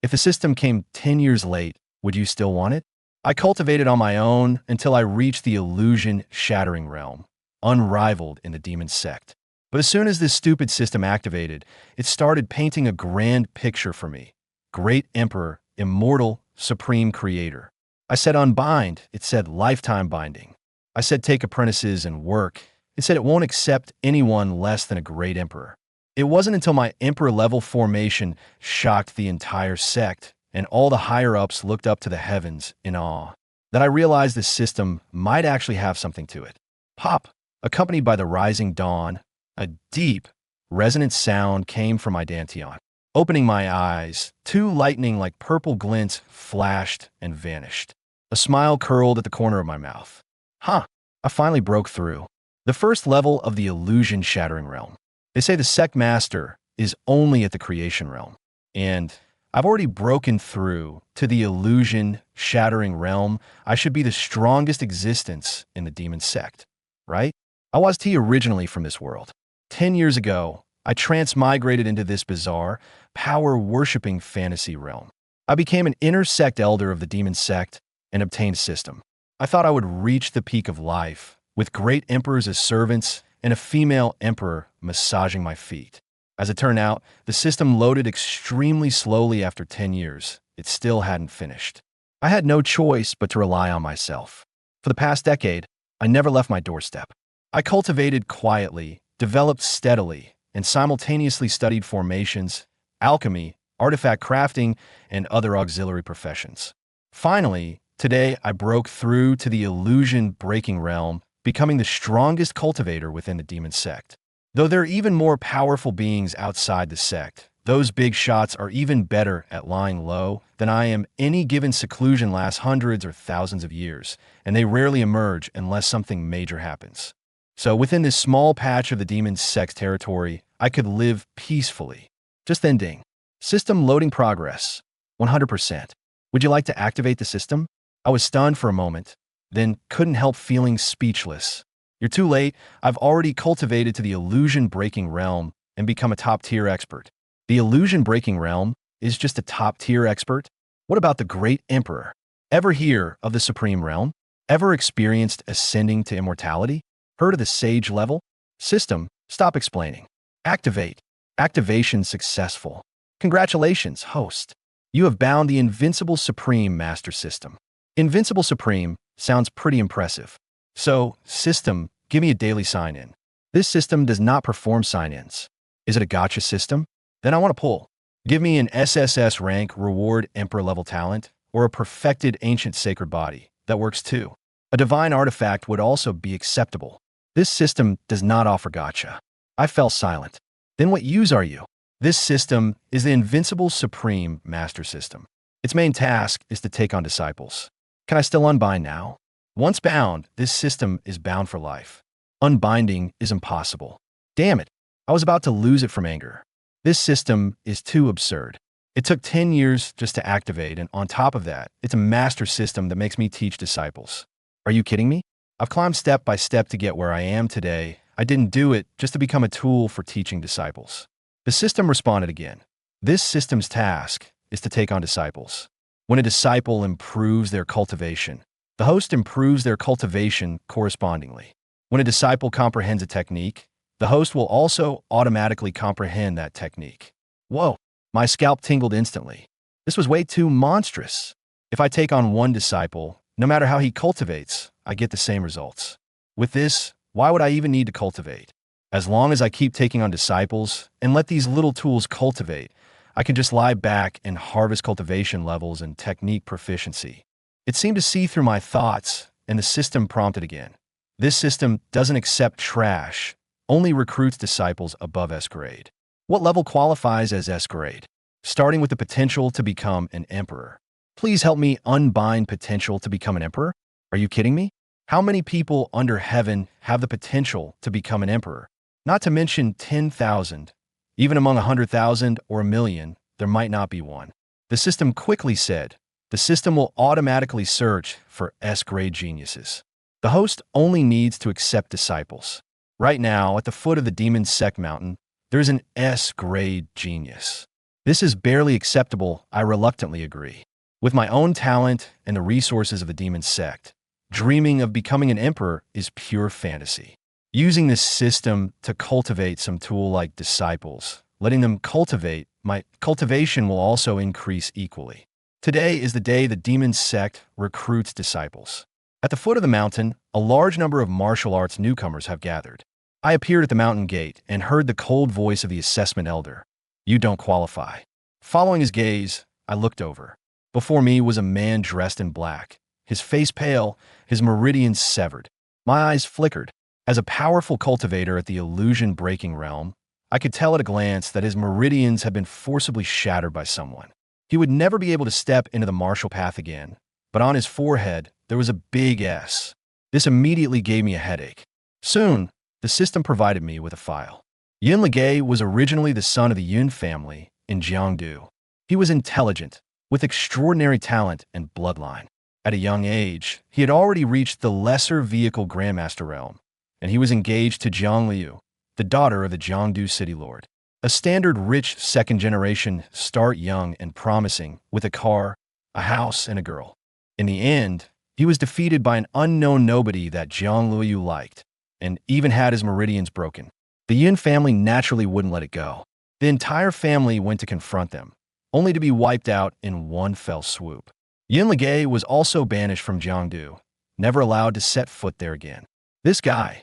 If the system came 10 years late, would you still want it? I cultivated on my own until I reached the illusion-shattering realm, unrivaled in the demon sect. But as soon as this stupid system activated, it started painting a grand picture for me. Great Emperor, immortal, supreme creator. I said unbind, it said lifetime binding. I said take apprentices and work. It said it won't accept anyone less than a great emperor. It wasn't until my emperor-level formation shocked the entire sect, and all the higher-ups looked up to the heavens in awe, that I realized this system might actually have something to it. Pop, accompanied by the rising dawn, a deep, resonant sound came from my dantian. Opening my eyes, two lightning like purple glints flashed and vanished. A smile curled at the corner of my mouth. Huh, I finally broke through. The first level of the illusion-shattering realm. They say the sect master is only at the creation realm. And I've already broken through to the illusion-shattering realm. I should be the strongest existence in the demon sect, right? I was originally from this world. 10 years ago, I transmigrated into this bizarre, power-worshipping fantasy realm. I became an inner sect elder of the demon sect and obtained system. I thought I would reach the peak of life, with great emperors as servants and a female emperor massaging my feet. As it turned out, the system loaded extremely slowly after 10 years. It still hadn't finished. I had no choice but to rely on myself. For the past decade, I never left my doorstep. I cultivated quietly, developed steadily, and simultaneously studied formations, alchemy, artifact crafting, and other auxiliary professions. Finally, today I broke through to the illusion-breaking realm, becoming the strongest cultivator within the demon sect. Though there are even more powerful beings outside the sect, those big shots are even better at lying low than I am. Any given seclusion lasts hundreds or thousands of years, and they rarely emerge unless something major happens. So within this small patch of the demon sect territory, I could live peacefully. Just then ding. System loading progress. 100%. Would you like to activate the system? I was stunned for a moment, then couldn't help feeling speechless. You're too late. I've already cultivated to the illusion-breaking realm and become a top-tier expert. The illusion-breaking realm is just a top-tier expert? What about the great emperor? Ever hear of the supreme realm? Ever experienced ascending to immortality? Heard of the sage level? System, stop explaining. Activate. Activation successful. Congratulations, host. You have bound the Invincible Supreme Master System. Invincible Supreme sounds pretty impressive. So, system, give me a daily sign-in. This system does not perform sign-ins. Is it a gotcha system? Then I want to pull. Give me an SSS rank reward emperor-level talent, or a perfected ancient sacred body. That works too. A divine artifact would also be acceptable. This system does not offer gotcha. I fell silent. Then what use are you? This system is the Invincible Supreme Master System. Its main task is to take on disciples. Can I still unbind now? Once bound, this system is bound for life. Unbinding is impossible. Damn it, I was about to lose it from anger. This system is too absurd. It took 10 years just to activate, and on top of that, it's a master system that makes me teach disciples. Are you kidding me? I've climbed step by step to get where I am today. I didn't do it just to become a tool for teaching disciples. The system responded again. This system's task is to take on disciples. When a disciple improves their cultivation, the host improves their cultivation correspondingly. When a disciple comprehends a technique, the host will also automatically comprehend that technique. Whoa, my scalp tingled instantly. This was way too monstrous. If I take on one disciple, no matter how he cultivates, I get the same results. With this, why would I even need to cultivate? As long as I keep taking on disciples and let these little tools cultivate, I can just lie back and harvest cultivation levels and technique proficiency. It seemed to see through my thoughts, and the system prompted again. This system doesn't accept trash, only recruits disciples above S grade. What level qualifies as S grade? Starting with the potential to become an emperor. Please help me unbind potential to become an emperor? Are you kidding me? How many people under heaven have the potential to become an emperor? Not to mention 10,000. Even among 100,000 or a million, there might not be one. The system quickly said, the system will automatically search for S-grade geniuses. The host only needs to accept disciples. Right now, at the foot of the Demon Sect Mountain, there's an S-grade genius. This is barely acceptable, I reluctantly agree. With my own talent and the resources of the demon sect, dreaming of becoming an emperor is pure fantasy. Using this system to cultivate some tool like disciples, letting them cultivate, my cultivation will also increase equally. Today is the day the demon sect recruits disciples. At the foot of the mountain, a large number of martial arts newcomers have gathered. I appeared at the mountain gate and heard the cold voice of the assessment elder. You don't qualify. Following his gaze, I looked over. Before me was a man dressed in black, his face pale, his meridians severed. My eyes flickered. As a powerful cultivator at the illusion-breaking realm, I could tell at a glance that his meridians had been forcibly shattered by someone. He would never be able to step into the martial path again, but on his forehead there was a big S. This immediately gave me a headache. Soon, the system provided me with a file. Yin Ligay was originally the son of the Yun family in Jiangdu. He was intelligent, with extraordinary talent and bloodline. At a young age, he had already reached the lesser vehicle grandmaster realm, and he was engaged to Jiang Liu, the daughter of the Jiangdu city lord. A standard rich second-generation start young and promising, with a car, a house, and a girl. In the end, he was defeated by an unknown nobody that Jiang Liu liked, and even had his meridians broken. The Yin family naturally wouldn't let it go. The entire family went to confront them, only to be wiped out in one fell swoop. Yin Ligay was also banished from Jiangdu, never allowed to set foot there again. This guy,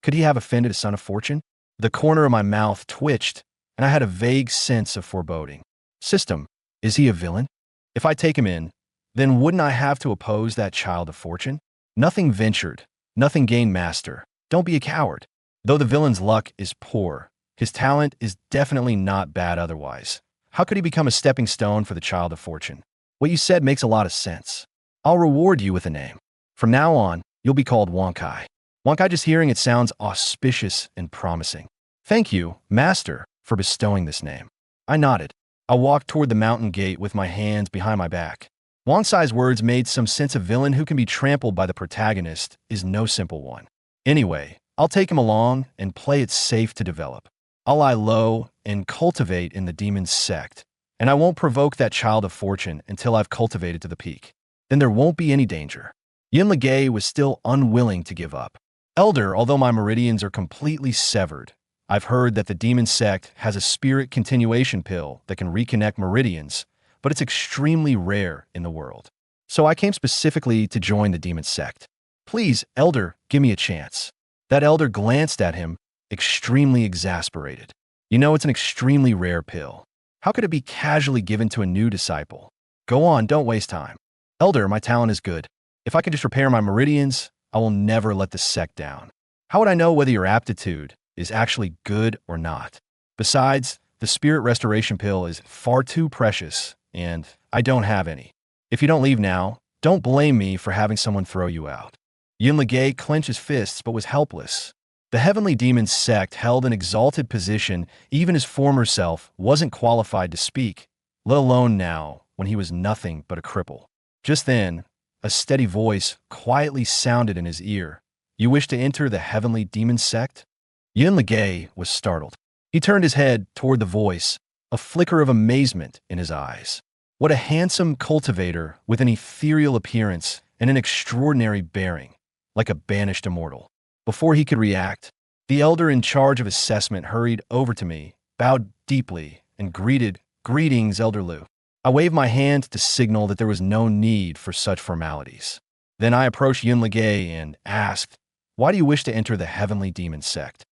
could he have offended a son of fortune? The corner of my mouth twitched, and I had a vague sense of foreboding. System, is he a villain? If I take him in, then wouldn't I have to oppose that child of fortune? Nothing ventured, nothing gained master. Don't be a coward. Though the villain's luck is poor, his talent is definitely not bad otherwise. How could he become a stepping stone for the child of fortune? What you said makes a lot of sense. I'll reward you with a name. From now on, you'll be called Wonkai. Wonkai, just hearing it sounds auspicious and promising. Thank you, Master, for bestowing this name. I nodded. I walked toward the mountain gate with my hands behind my back. Wongsai's words made some sense. A villain who can be trampled by the protagonist is no simple one. Anyway, I'll take him along and play it safe to develop. I'll lie low and cultivate in the demon sect, and I won't provoke that child of fortune until I've cultivated to the peak. Then there won't be any danger. Yin Ligay was still unwilling to give up. Elder, although my meridians are completely severed, I've heard that the demon sect has a spirit continuation pill that can reconnect meridians, but it's extremely rare in the world. So I came specifically to join the demon sect. Please, Elder, give me a chance. That elder glanced at him, extremely exasperated. You know, it's an extremely rare pill. How could it be casually given to a new disciple? Go on, don't waste time. Elder, my talent is good. If I can just repair my meridians, I will never let the sect down. How would I know whether your aptitude is actually good or not? Besides, the spirit restoration pill is far too precious, and I don't have any. If you don't leave now, don't blame me for having someone throw you out. Yin Ligay clenched his fists but was helpless. The heavenly demon sect held an exalted position. Even his former self wasn't qualified to speak, let alone now, when he was nothing but a cripple. Just then, a steady voice quietly sounded in his ear. You wish to enter the heavenly demon sect? Yin Ligay was startled. He turned his head toward the voice, a flicker of amazement in his eyes. What a handsome cultivator with an ethereal appearance and an extraordinary bearing, like a banished immortal. Before he could react, the elder in charge of assessment hurried over to me, bowed deeply, and Greetings, Elder Liu. I waved my hand to signal that there was no need for such formalities. Then I approached Yin Ligay and asked, Why do you wish to enter the heavenly demon sect?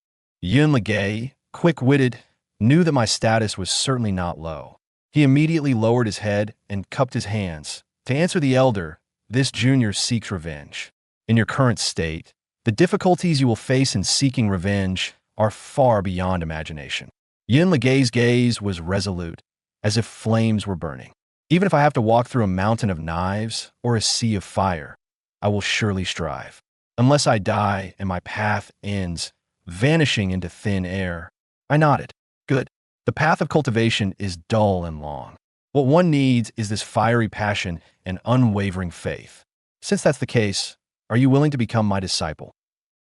Yin Ligay, quick-witted, knew that my status was certainly not low. He immediately lowered his head and cupped his hands. To answer the elder, this junior seeks revenge. In your current state, the difficulties you will face in seeking revenge are far beyond imagination. Yin Ligay's gaze was resolute, as if flames were burning. Even if I have to walk through a mountain of knives or a sea of fire, I will surely strive. Unless I die and my path ends, vanishing into thin air. I nodded. Good. The path of cultivation is dull and long. What one needs is this fiery passion and unwavering faith. Since that's the case, are you willing to become my disciple?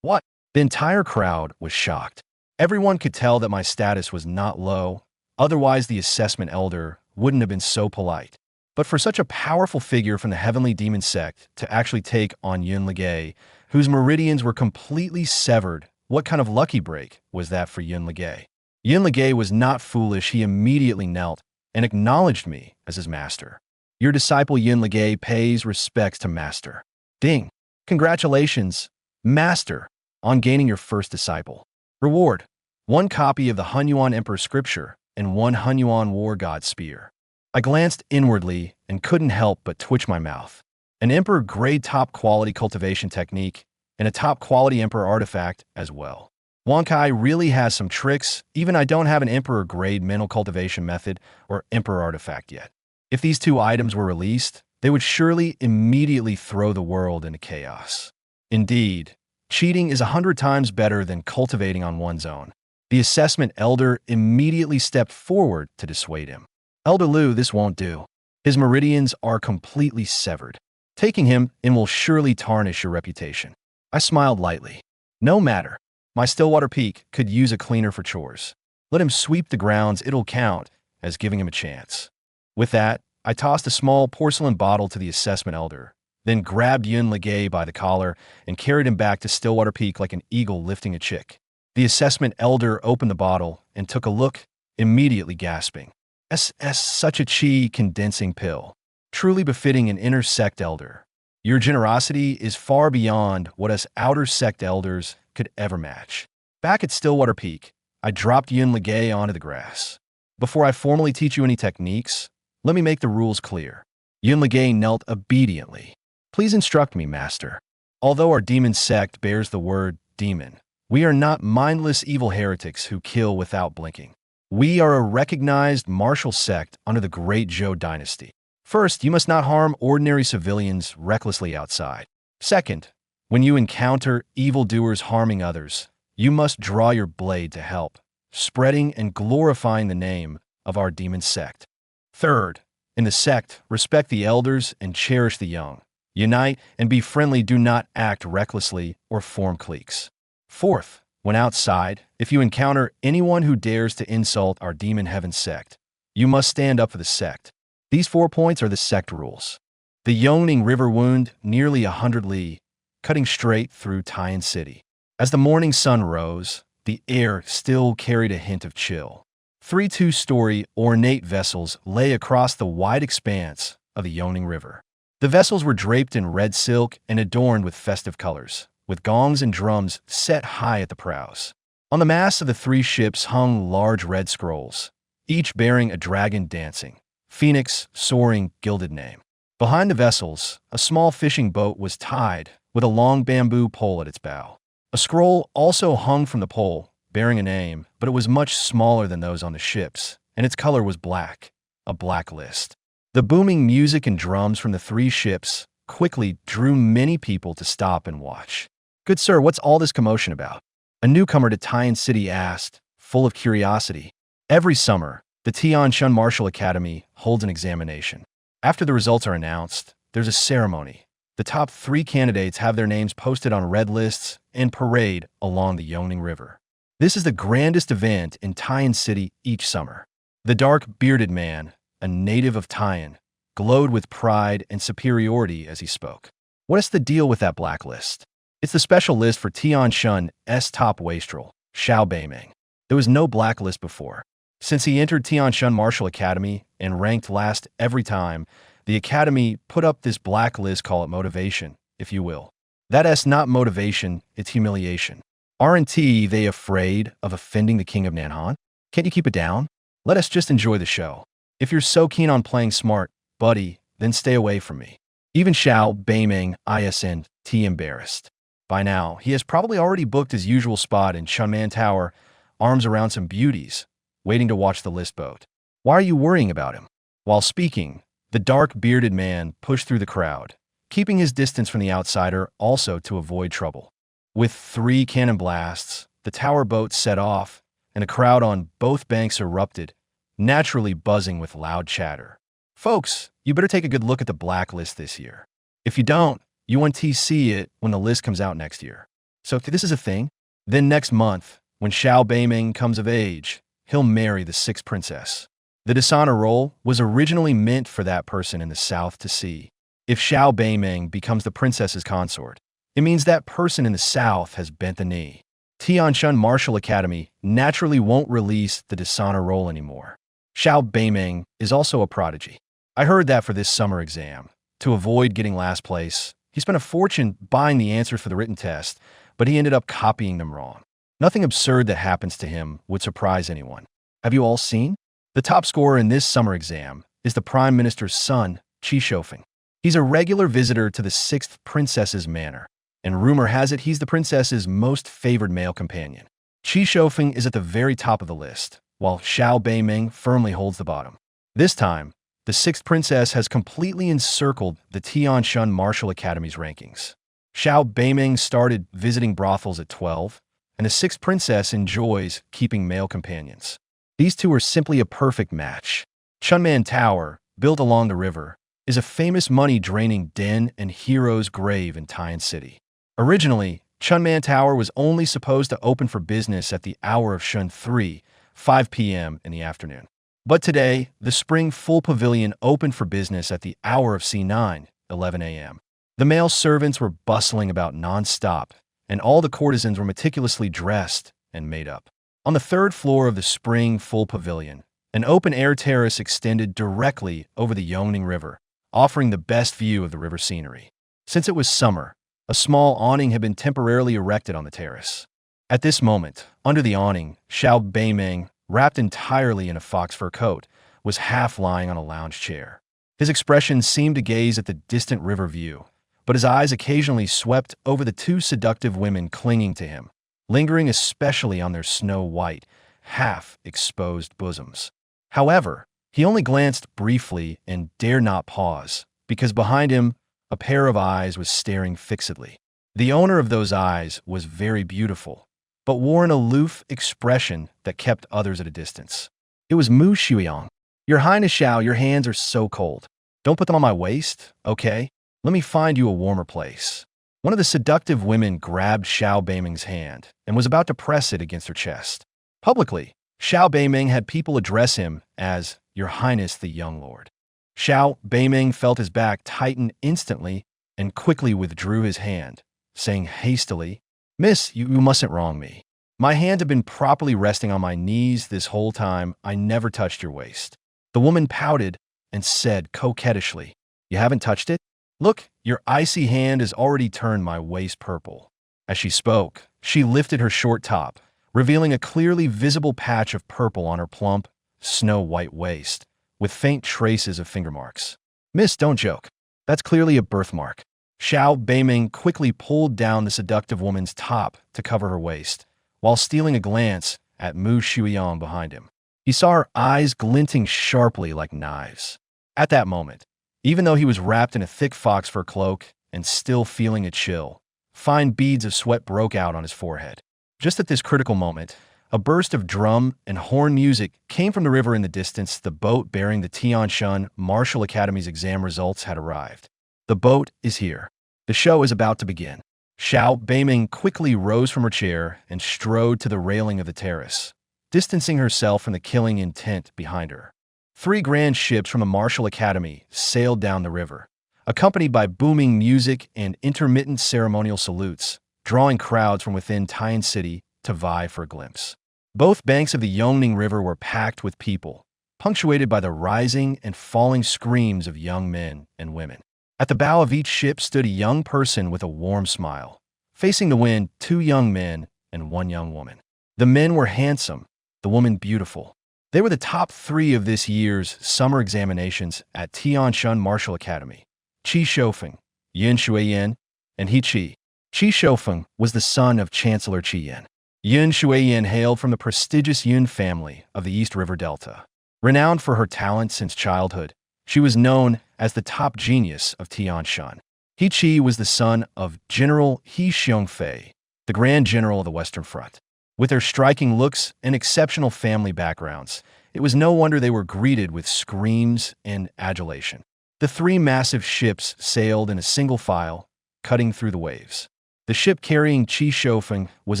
What? The entire crowd was shocked. Everyone could tell that my status was not low, Otherwise, the assessment elder wouldn't have been so polite. But for such a powerful figure from the heavenly demon sect to actually take on Yun Ligay, whose meridians were completely severed, what kind of lucky break was that for Yun Ligay? Yun Ligay was not foolish. He immediately knelt and acknowledged me as his master. Your disciple Yun Ligay pays respects to master. Ding! Congratulations, master, on gaining your first disciple. Reward: 1 copy of the Hunyuan Emperor Scripture and 1 Hunyuan War God Spear. I glanced inwardly and couldn't help but twitch my mouth. An Emperor-grade top-quality cultivation technique and a top-quality Emperor artifact as well. Wonkai really has some tricks. Even I don't have an Emperor-grade mental cultivation method or Emperor artifact yet. If these 2 items were released, they would surely immediately throw the world into chaos. Indeed, cheating is 100 times better than cultivating on one's own. The assessment elder immediately stepped forward to dissuade him. Elder Lu, this won't do. His meridians are completely severed. Taking him in will surely tarnish your reputation. I smiled lightly. No matter. My Stillwater Peak could use a cleaner for chores. Let him sweep the grounds, it'll count as giving him a chance. With that, I tossed a small porcelain bottle to the assessment elder, then grabbed Yun Ligay by the collar and carried him back to Stillwater Peak like an eagle lifting a chick. The assessment elder opened the bottle and took a look, immediately gasping. Such a chi condensing pill, truly befitting an inner sect elder. Your generosity is far beyond what us outer sect elders could ever match. Back at Stillwater Peak, I dropped Yun Ligay onto the grass. Before I formally teach you any techniques, let me make the rules clear. Yun Ligay knelt obediently. Please instruct me, master. Although our demon sect bears the word demon, we are not mindless evil heretics who kill without blinking. We are a recognized martial sect under the Great Zhou dynasty. First, you must not harm ordinary civilians recklessly outside. Second, when you encounter evildoers harming others, you must draw your blade to help, spreading and glorifying the name of our demon sect. Third, in the sect, respect the elders and cherish the young. Unite and be friendly, do not act recklessly or form cliques. Fourth, when outside, if you encounter anyone who dares to insult our demon heaven sect, you must stand up for the sect. These 4 points are the sect rules. The Yongning River wound nearly 100 li, cutting straight through Taiyan City. As the morning sun rose, the air still carried a hint of chill. 3 two-story ornate vessels lay across the wide expanse of the Yongning River. The vessels were draped in red silk and adorned with festive colors, with gongs and drums set high at the prows. On the masts of the 3 ships hung large red scrolls, each bearing a dragon dancing, phoenix soaring gilded name. Behind the vessels, a small fishing boat was tied with a long bamboo pole at its bow. A scroll also hung from the pole, bearing a name, but it was much smaller than those on the ships, and its color was black, a blacklist. The booming music and drums from the 3 ships quickly drew many people to stop and watch. Good sir, what's all this commotion about? A newcomer to Taiyan City asked, full of curiosity. Every summer, the Tianshan Martial Academy holds an examination. After the results are announced, there's a ceremony. The top 3 candidates have their names posted on red lists and parade along the Yongning River. This is the grandest event in Taiyan City each summer. The dark, bearded man, a native of Taiyan, glowed with pride and superiority as he spoke. What is the deal with that blacklist? It's the special list for Tianshan's top wastrel, Xiao Beiming. There was no blacklist before. Since he entered Tianshan Martial Academy and ranked last every time, the Academy put up this blacklist, call it motivation, if you will. That's not motivation, it's humiliation. Aren't they afraid of offending the king of Nanhan? Can't you keep it down? Let us just enjoy the show. If you're so keen on playing smart, buddy, then stay away from me. Even Xiao Beiming isn't embarrassed. By now, he has probably already booked his usual spot in Chunman Tower, arms around some beauties, waiting to watch the list boat. Why are you worrying about him? While speaking, the dark, bearded man pushed through the crowd, keeping his distance from the outsider also to avoid trouble. With 3 cannon blasts, the tower boat set off, and the crowd on both banks erupted, naturally buzzing with loud chatter. Folks, you better take a good look at the blacklist this year. If you don't, you won't see it when the list comes out next year. So if this is a thing, then next month, when Xiao Beiming comes of age, he'll marry the sixth princess. The dishonor roll was originally meant for that person in the south to see. If Xiao Beiming becomes the princess's consort, it means that person in the south has bent the knee. Tianshan Martial Academy naturally won't release the dishonor roll anymore. Xiao Beiming is also a prodigy. I heard that for this summer exam, to avoid getting last place, he spent a fortune buying the answers for the written test, but he ended up copying them wrong. Nothing absurd that happens to him would surprise anyone. Have you all seen? The top scorer in this summer exam is the Prime Minister's son, Qi Shofeng. He's a regular visitor to the sixth princess's manor, and rumor has it he's the princess's most favored male companion. Qi Shofeng is at the very top of the list, while Xiao Beiming firmly holds the bottom. This time, the sixth princess has completely encircled the Tianshan Martial Academy's rankings. Xiao Beiming started visiting brothels at 12, and the sixth princess enjoys keeping male companions. These two are simply a perfect match. Chunman Tower, built along the river, is a famous money-draining den and hero's grave in Tian City. Originally, Chunman Tower was only supposed to open for business at the hour of Shun 3, 5 p.m. in the afternoon. But today, the Spring Full Pavilion opened for business at the hour of C9, 11 a.m. The male servants were bustling about non-stop, and all the courtesans were meticulously dressed and made up. On the third floor of the Spring Full Pavilion, an open-air terrace extended directly over the Yongning River, offering the best view of the river scenery. Since it was summer, a small awning had been temporarily erected on the terrace. At this moment, under the awning, Xiao Beiming, wrapped entirely in a fox fur coat, was half lying on a lounge chair. His expression seemed to gaze at the distant river view, but his eyes occasionally swept over the two seductive women clinging to him, lingering especially on their snow-white, half-exposed bosoms. However, he only glanced briefly and dared not pause, because behind him, a pair of eyes was staring fixedly. The owner of those eyes was very beautiful, but wore an aloof expression that kept others at a distance. It was Mu Shuiyang. "Your Highness Xiao, your hands are so cold. Don't put them on my waist, okay? Let me find you a warmer place." One of the seductive women grabbed Xiao Beiming's hand and was about to press it against her chest. Publicly, Xiao Beiming had people address him as "Your Highness the Young Lord." Xiao Beiming felt his back tighten instantly and quickly withdrew his hand, saying hastily, "Miss, you mustn't wrong me. My hand had been properly resting on my knees this whole time. I never touched your waist." The woman pouted and said coquettishly, "You haven't touched it? Look, your icy hand has already turned my waist purple." As she spoke, she lifted her short top, revealing a clearly visible patch of purple on her plump, snow-white waist, with faint traces of finger marks. "Miss, don't joke. That's clearly a birthmark." Xiao Beiming quickly pulled down the seductive woman's top to cover her waist, while stealing a glance at Mu Shuiyang behind him. He saw her eyes glinting sharply like knives. At that moment, even though he was wrapped in a thick fox fur cloak and still feeling a chill, fine beads of sweat broke out on his forehead. Just at this critical moment, a burst of drum and horn music came from the river in the distance. The boat bearing the Tianshan Martial Academy's exam results had arrived. The boat is here. The show is about to begin. Xiao Beiming quickly rose from her chair and strode to the railing of the terrace, distancing herself from the killing intent behind her. 3 grand ships from the Martial Academy sailed down the river, accompanied by booming music and intermittent ceremonial salutes, drawing crowds from within Tian City to vie for a glimpse. Both banks of the Yongning River were packed with people, punctuated by the rising and falling screams of young men and women. At the bow of each ship stood a young person with a warm smile. Facing the wind, 2 young men and 1 young woman. The men were handsome, the woman beautiful. They were the top 3 of this year's summer examinations at Tianshan Martial Academy: Qi Shofeng, Yin Shuiyan, and He Qi. Qi Shofeng was the son of Chancellor Qi Yin. Yin Shuiyan hailed from the prestigious Yun family of the East River Delta. Renowned for her talent since childhood, she was known as the top genius of Tianshan. He Qi was the son of General He Xiongfei, the Grand General of the Western Front. With their striking looks and exceptional family backgrounds, it was no wonder they were greeted with screams and adulation. The 3 massive ships sailed in a single file, cutting through the waves. The ship carrying Qi Shofeng was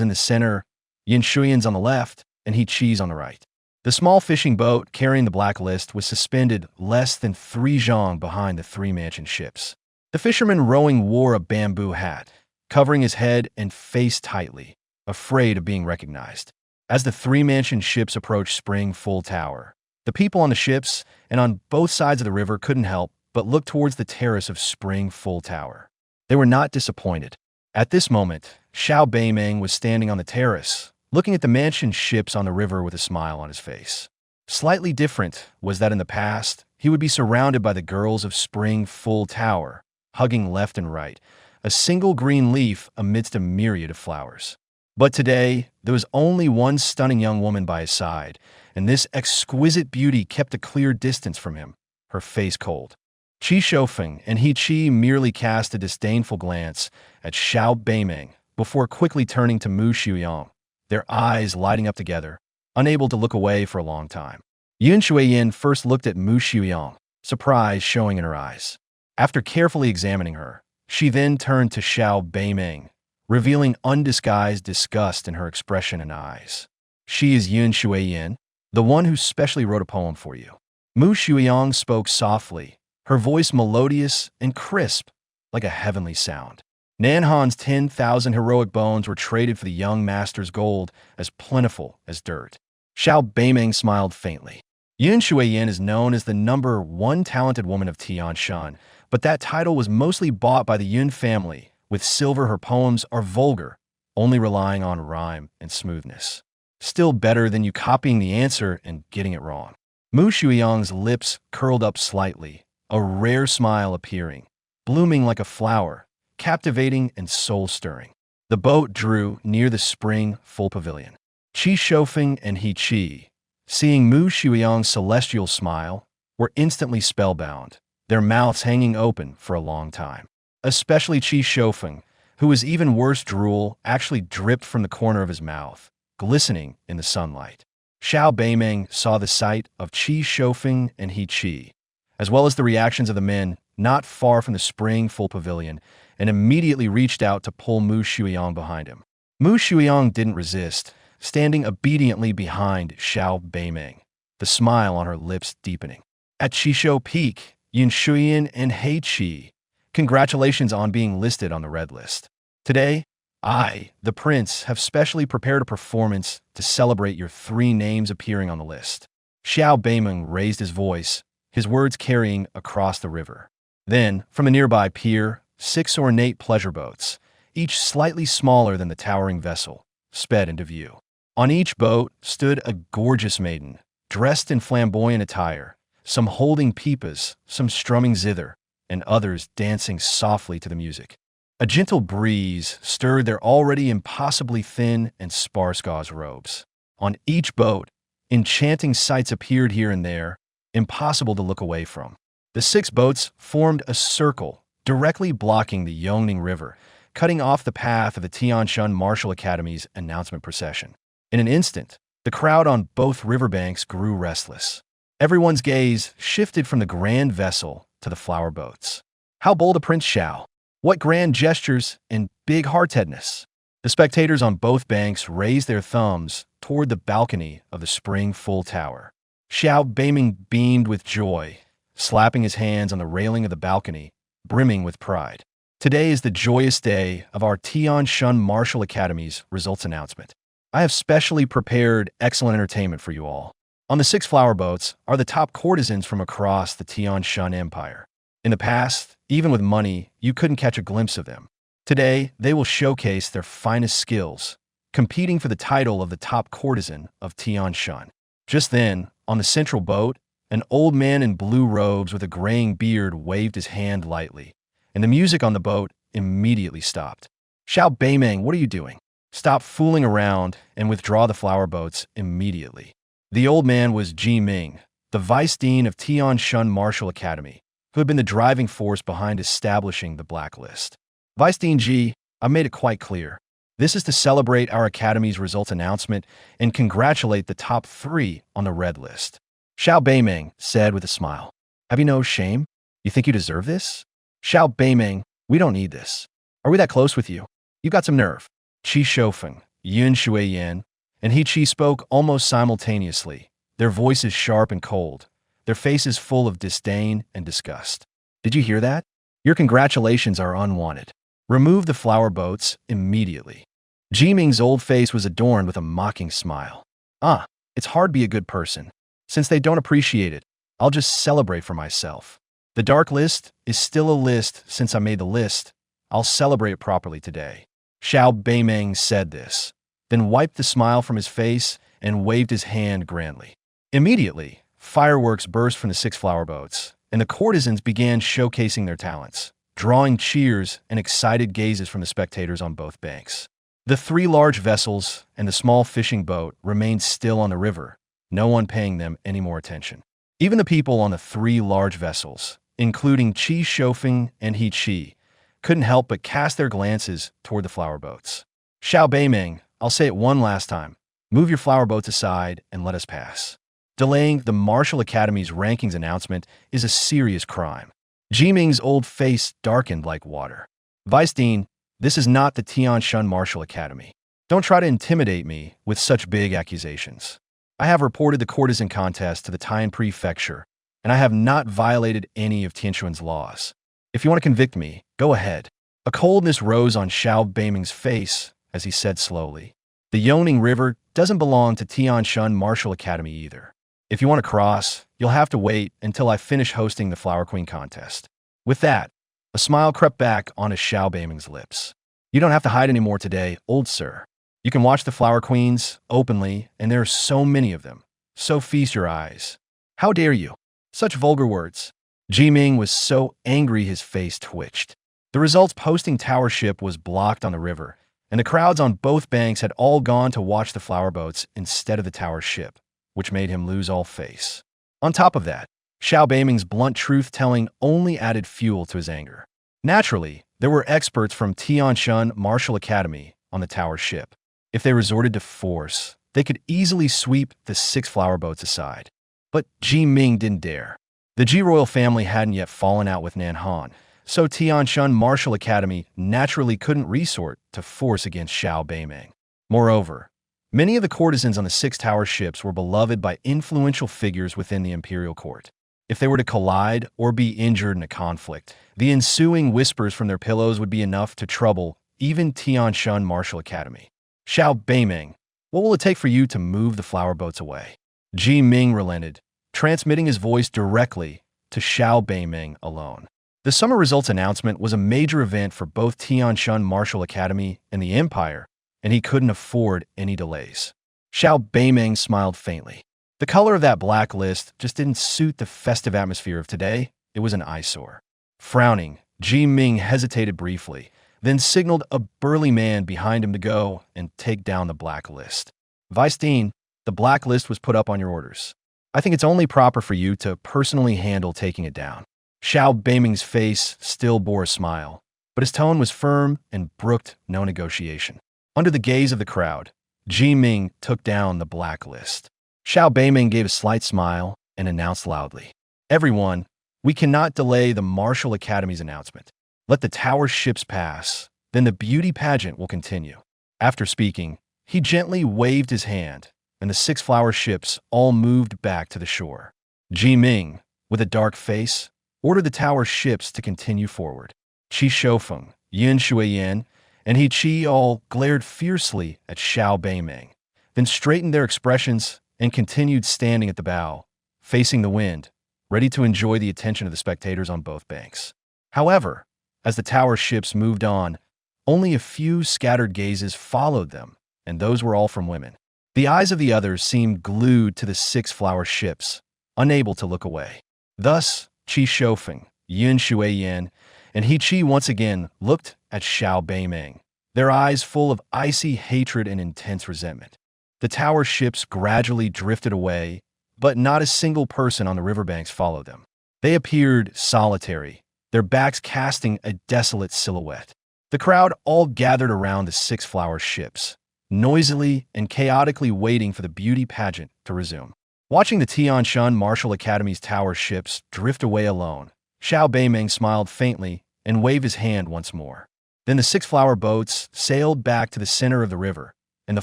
in the center, Yin Shuiyan's on the left, and He Qi's on the right. The small fishing boat carrying the blacklist was suspended less than 3 zhang behind the 3 mansion ships. The fisherman rowing wore a bamboo hat, covering his head and face tightly, afraid of being recognized. As the 3 mansion ships approached Spring Full Tower, the people on the ships and on both sides of the river couldn't help but look towards the terrace of Spring Full Tower. They were not disappointed. At this moment, Xiao Beimeng was standing on the terrace, looking at the mansion ships on the river with a smile on his face. Slightly different was that in the past, he would be surrounded by the girls of Spring Full Tower, hugging left and right, a single green leaf amidst a myriad of flowers. But today, there was only one stunning young woman by his side, and this exquisite beauty kept a clear distance from him, her face cold. Qi Shoufeng and He Qi merely cast a disdainful glance at Xiao Beimeng before quickly turning to Mu Xiuyang, their eyes lighting up together, unable to look away for a long time. Yun Shuiyin first looked at Mu Xiuyang, surprise showing in her eyes. After carefully examining her, she then turned to Xiao Beimeng, revealing undisguised disgust in her expression and eyes. She is Yun Shuiyin, the one who specially wrote a poem for you. Mu Xiuyang spoke softly, her voice melodious and crisp, like a heavenly sound. Nanhan's 10,000 heroic bones were traded for the young master's gold, as plentiful as dirt. Xiao Beimeng smiled faintly. Yun Shuiyin is known as the #1 talented woman of Tianshan, but that title was mostly bought by the Yun family. With silver, her poems are vulgar, only relying on rhyme and smoothness. Still better than you copying the answer and getting it wrong. Mu Xiuyang's lips curled up slightly, a rare smile appearing, blooming like a flower, captivating and soul-stirring. The boat drew near the Spring Full Pavilion. Qi Shoufeng and He Qi, seeing Mu Xiuyang's celestial smile, were instantly spellbound, their mouths hanging open for a long time. Especially Qi Shoufeng, who was even worse, drool actually dripped from the corner of his mouth, glistening in the sunlight. Xiao Beimeng saw the sight of Qi Shoufeng and He Qi, as well as the reactions of the men not far from the Spring Full Pavilion, and immediately reached out to pull Mu Xiuyang behind him. Mu Xiuyang didn't resist, standing obediently behind Xiao Beimeng, the smile on her lips deepening. At Qishou Peak, Yun Shuiyin and He Qi, congratulations on being listed on the red list. Today, I, the prince, have specially prepared a performance to celebrate your 3 names appearing on the list. Xiao Beimeng raised his voice, his words carrying across the river. Then, from a nearby pier, 6 ornate pleasure boats, each slightly smaller than the towering vessel, sped into view. On each boat stood a gorgeous maiden, dressed in flamboyant attire, some holding pipas, some strumming zither, and others dancing softly to the music. A gentle breeze stirred their already impossibly thin and sparse gauze robes. On each boat, enchanting sights appeared here and there, impossible to look away from. The 6 boats formed a circle, directly blocking the Yongning River, cutting off the path of the Tianshan Martial Academy's announcement procession. In an instant, the crowd on both riverbanks grew restless. Everyone's gaze shifted from the grand vessel to the flower boats. How bold a Prince Xiao! What grand gestures and big-heartedness! The spectators on both banks raised their thumbs toward the balcony of the Spring Full Tower. Xiao Beimeng beamed with joy, slapping his hands on the railing of the balcony, brimming with pride. Today is the joyous day of our Tianshan Martial Academy's results announcement. I have specially prepared excellent entertainment for you all. On the 6 flower boats are the top courtesans from across the Tianshan Empire. In the past, even with money, you couldn't catch a glimpse of them. Today, they will showcase their finest skills, competing for the title of the top courtesan of Tianshan. Just then, on the central boat, an old man in blue robes with a graying beard waved his hand lightly, and the music on the boat immediately stopped. Xiao Beimeng, what are you doing? Stop fooling around and withdraw the flower boats immediately. The old man was Ji Ming, the vice dean of Tianshan Martial Academy, who had been the driving force behind establishing the blacklist. Vice Dean Ji, I made it quite clear. This is to celebrate our academy's results announcement and congratulate the top 3 on the red list. Xiao Beimeng said with a smile. Have you no shame? You think you deserve this? Xiao Beimeng, we don't need this. Are we that close with you? You've got some nerve. Qi Shoufeng, Yun Shuiyin, and He Qi spoke almost simultaneously, their voices sharp and cold, their faces full of disdain and disgust. Did you hear that? Your congratulations are unwanted. Remove the flower boats immediately. Jiming's old face was adorned with a mocking smile. Ah, it's hard to be a good person. Since they don't appreciate it, I'll just celebrate for myself. The dark list is still a list since I made the list. I'll celebrate properly today. Xiao Beimeng said this, then wiped the smile from his face and waved his hand grandly. Immediately, fireworks burst from the 6 flower boats, and the courtesans began showcasing their talents, drawing cheers and excited gazes from the spectators on both banks. The 3 large vessels and the small fishing boat remained still on the river, no one paying them any more attention. Even the people on the 3 large vessels, including Qi Shofeng and He Qi, couldn't help but cast their glances toward the flower boats. Xiao Beimeng, I'll say it one last time. Move your flower boats aside and let us pass. Delaying the Martial Academy's rankings announcement is a serious crime. Jiming's old face darkened like water. Vice Dean, this is not the Tianshan Martial Academy. Don't try to intimidate me with such big accusations. I have reported the courtesan contest to the Tian Prefecture, and I have not violated any of Tianshan's laws. If you want to convict me, go ahead. A coldness rose on Xiao Beimeng's face as he said slowly, the Yongning River doesn't belong to Tianshan Martial Academy either. If you want to cross, you'll have to wait until I finish hosting the Flower Queen contest. With that, a smile crept back onto Xiao Beimeng's lips. You don't have to hide anymore today, old sir. You can watch the Flower Queens openly, and there are so many of them. So feast your eyes. How dare you? Such vulgar words. Jiming was so angry his face twitched. The results posting tower ship was blocked on the river, and the crowds on both banks had all gone to watch the flower boats instead of the tower ship, which made him lose all face. On top of that, Xiao Beimeng's blunt truth-telling only added fuel to his anger. Naturally, there were experts from Tianshan Martial Academy on the tower ship. If they resorted to force, they could easily sweep the 6 flower boats aside. But Jiming didn't dare. The Ji royal family hadn't yet fallen out with Nanhan, so Tianshan Martial Academy naturally couldn't resort to force against Xiao Beimeng. Moreover, many of the courtesans on the 6 tower ships were beloved by influential figures within the imperial court. If they were to collide or be injured in a conflict, the ensuing whispers from their pillows would be enough to trouble even Tianshan Martial Academy. Xiao Beimeng, what will it take for you to move the flower boats away? Jiming relented, transmitting his voice directly to Xiao Beimeng alone. The summer results announcement was a major event for both Tianshan Martial Academy and the Empire, and he couldn't afford any delays. Xiao Beimeng smiled faintly. The color of that black list just didn't suit the festive atmosphere of today. It was an eyesore. Frowning, Jiming hesitated briefly, then signaled a burly man behind him to go and take down the black list. Vice Dean, the black list was put up on your orders. I think it's only proper for you to personally handle taking it down. Xiao Beimeng's face still bore a smile, but his tone was firm and brooked no negotiation. Under the gaze of the crowd, Jiming took down the black list. Xiao Beimeng gave a slight smile and announced loudly, "Everyone, we cannot delay the Martial Academy's announcement. Let the tower ships pass, then the beauty pageant will continue." After speaking, he gently waved his hand, and the 6 flower ships all moved back to the shore. Jiming, with a dark face, ordered the tower ships to continue forward. Qi Shofeng, Yin Shuiyan, and He Qi all glared fiercely at Xiao Beimeng, then straightened their expressions and continued standing at the bow, facing the wind, ready to enjoy the attention of the spectators on both banks. However, as the tower ships moved on, only a few scattered gazes followed them, and those were all from women. The eyes of the others seemed glued to the 6 flower ships, unable to look away. Thus, Qi Shofeng, Yin Shuiyan, and He Qi once again looked at Xiao Beimeng, their eyes full of icy hatred and intense resentment. The tower ships gradually drifted away, but not a single person on the riverbanks followed them. They appeared solitary, their backs casting a desolate silhouette. The crowd all gathered around the 6 flower ships, noisily and chaotically waiting for the beauty pageant to resume. Watching the Tianshan Martial Academy's tower ships drift away alone, Xiao Beimeng smiled faintly and waved his hand once more. Then the 6 flower boats sailed back to the center of the river, and the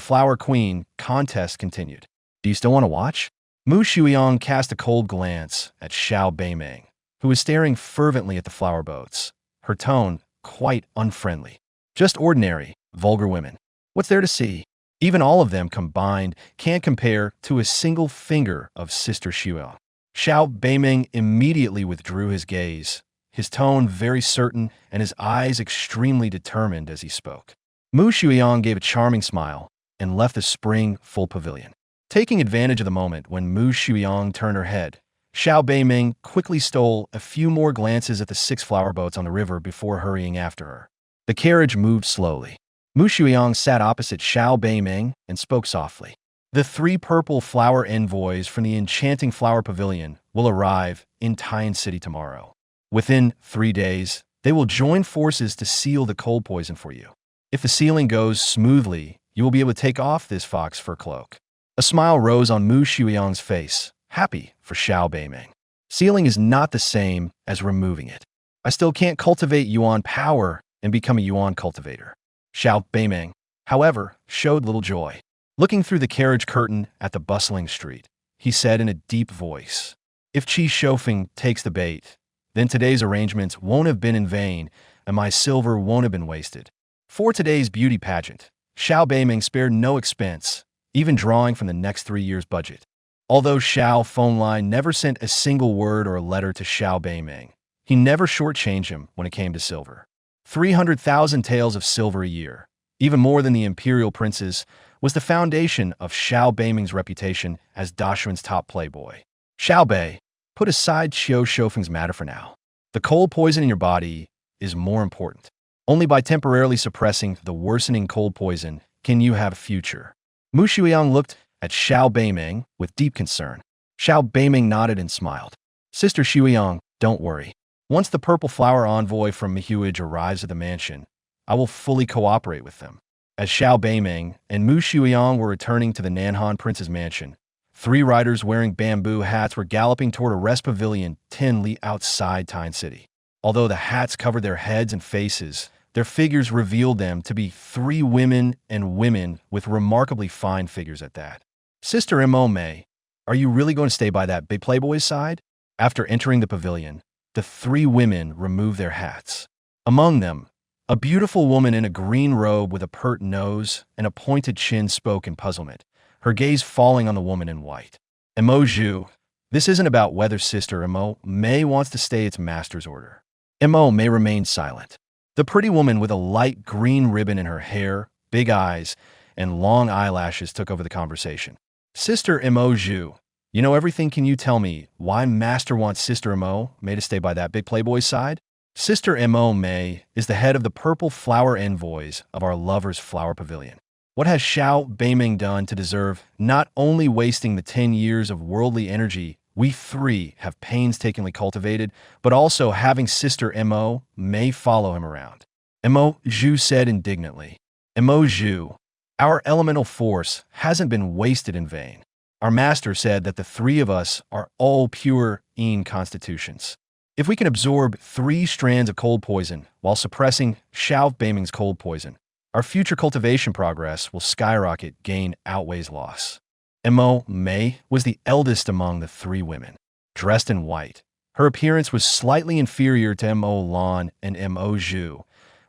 Flower Queen contest continued. Do you still want to watch? Mu Shuiyang cast a cold glance at Xiao Beimeng, who was staring fervently at the flower boats, her tone quite unfriendly. Just ordinary, vulgar women. What's there to see? Even all of them combined can't compare to a single finger of Sister Shuiyang. Xiao Beimeng immediately withdrew his gaze, his tone very certain and his eyes extremely determined as he spoke. Mu Shuiyang gave a charming smile and left the spring-full pavilion. Taking advantage of the moment when Mu Shuiyang turned her head, Xiao Beimeng quickly stole a few more glances at the 6 flower boats on the river before hurrying after her. The carriage moved slowly. Mu Shuiyang sat opposite Xiao Beimeng and spoke softly. The 3 purple flower envoys from the enchanting flower pavilion will arrive in Tian City tomorrow. Within 3 days, they will join forces to seal the cold poison for you. If the sealing goes smoothly, you will be able to take off this fox fur cloak. A smile rose on Mu Shuiyang's face, happy for Xiao Beimeng. Sealing is not the same as removing it. I still can't cultivate Yuan power and become a Yuan cultivator. Xiao Beimeng, however, showed little joy. Looking through the carriage curtain at the bustling street, he said in a deep voice, "If Qi Shoufeng takes the bait, then today's arrangements won't have been in vain and my silver won't have been wasted." For today's beauty pageant, Xiao Beimeng spared no expense, even drawing from the next 3 years' budget. Although Xiao Fengline never sent a single word or a letter to Xiao Beimeng, he never shortchanged him when it came to silver. 300,000 taels of silver a year, even more than the imperial princes, was the foundation of Xiao Beimeng's reputation as Dashuan's top playboy. Xiao Bei, put aside Qiu Shoufeng's matter for now. The cold poison in your body is more important. Only by temporarily suppressing the worsening cold poison can you have a future. Mu Shuiyang looked at Xiao Beimeng with deep concern. Xiao Beimeng nodded and smiled. Sister Shuiyang, don't worry. Once the purple flower envoy from Mihuage arrives at the mansion, I will fully cooperate with them. As Xiao Beimeng and Mu Shuiyang were returning to the Nanhan Prince's mansion, 3 riders wearing bamboo hats were galloping toward a rest pavilion 10 li outside Tian City. Although the hats covered their heads and faces, their figures revealed them to be 3 women and women with remarkably fine figures at that. Sister Mo Mei, are you really going to stay by that big playboy's side? After entering the pavilion, the 3 women removed their hats. Among them, a beautiful woman in a green robe with a pert nose and a pointed chin spoke in puzzlement, her gaze falling on the woman in white. Mo Zhu, this isn't about whether Sister Mo Mei wants to stay its master's order. Mo Mei remained silent. The pretty woman with a light green ribbon in her hair, big eyes, and long eyelashes took over the conversation. Sister Mo Zhu, you know everything. Can you tell me why Master wants Sister Mo Mei to stay by that big playboy's side? Sister Mo Mei is the head of the purple flower envoys of our lover's flower pavilion. What has Xiao Beimeng done to deserve not only wasting the 10 years of worldly energy we 3 have painstakingly cultivated, but also having Sister Mo Mei follow him around? Mo Zhu said indignantly. Mo Zhu, our elemental force hasn't been wasted in vain. Our master said that the 3 of us are all pure Yin constitutions. If we can absorb 3 strands of cold poison while suppressing Xiao Beimeng's cold poison, our future cultivation progress will skyrocket. Gain outweighs loss. Mo Mei was the eldest among the 3 women. Dressed in white, her appearance was slightly inferior to Mo Lan and Mo Zhu,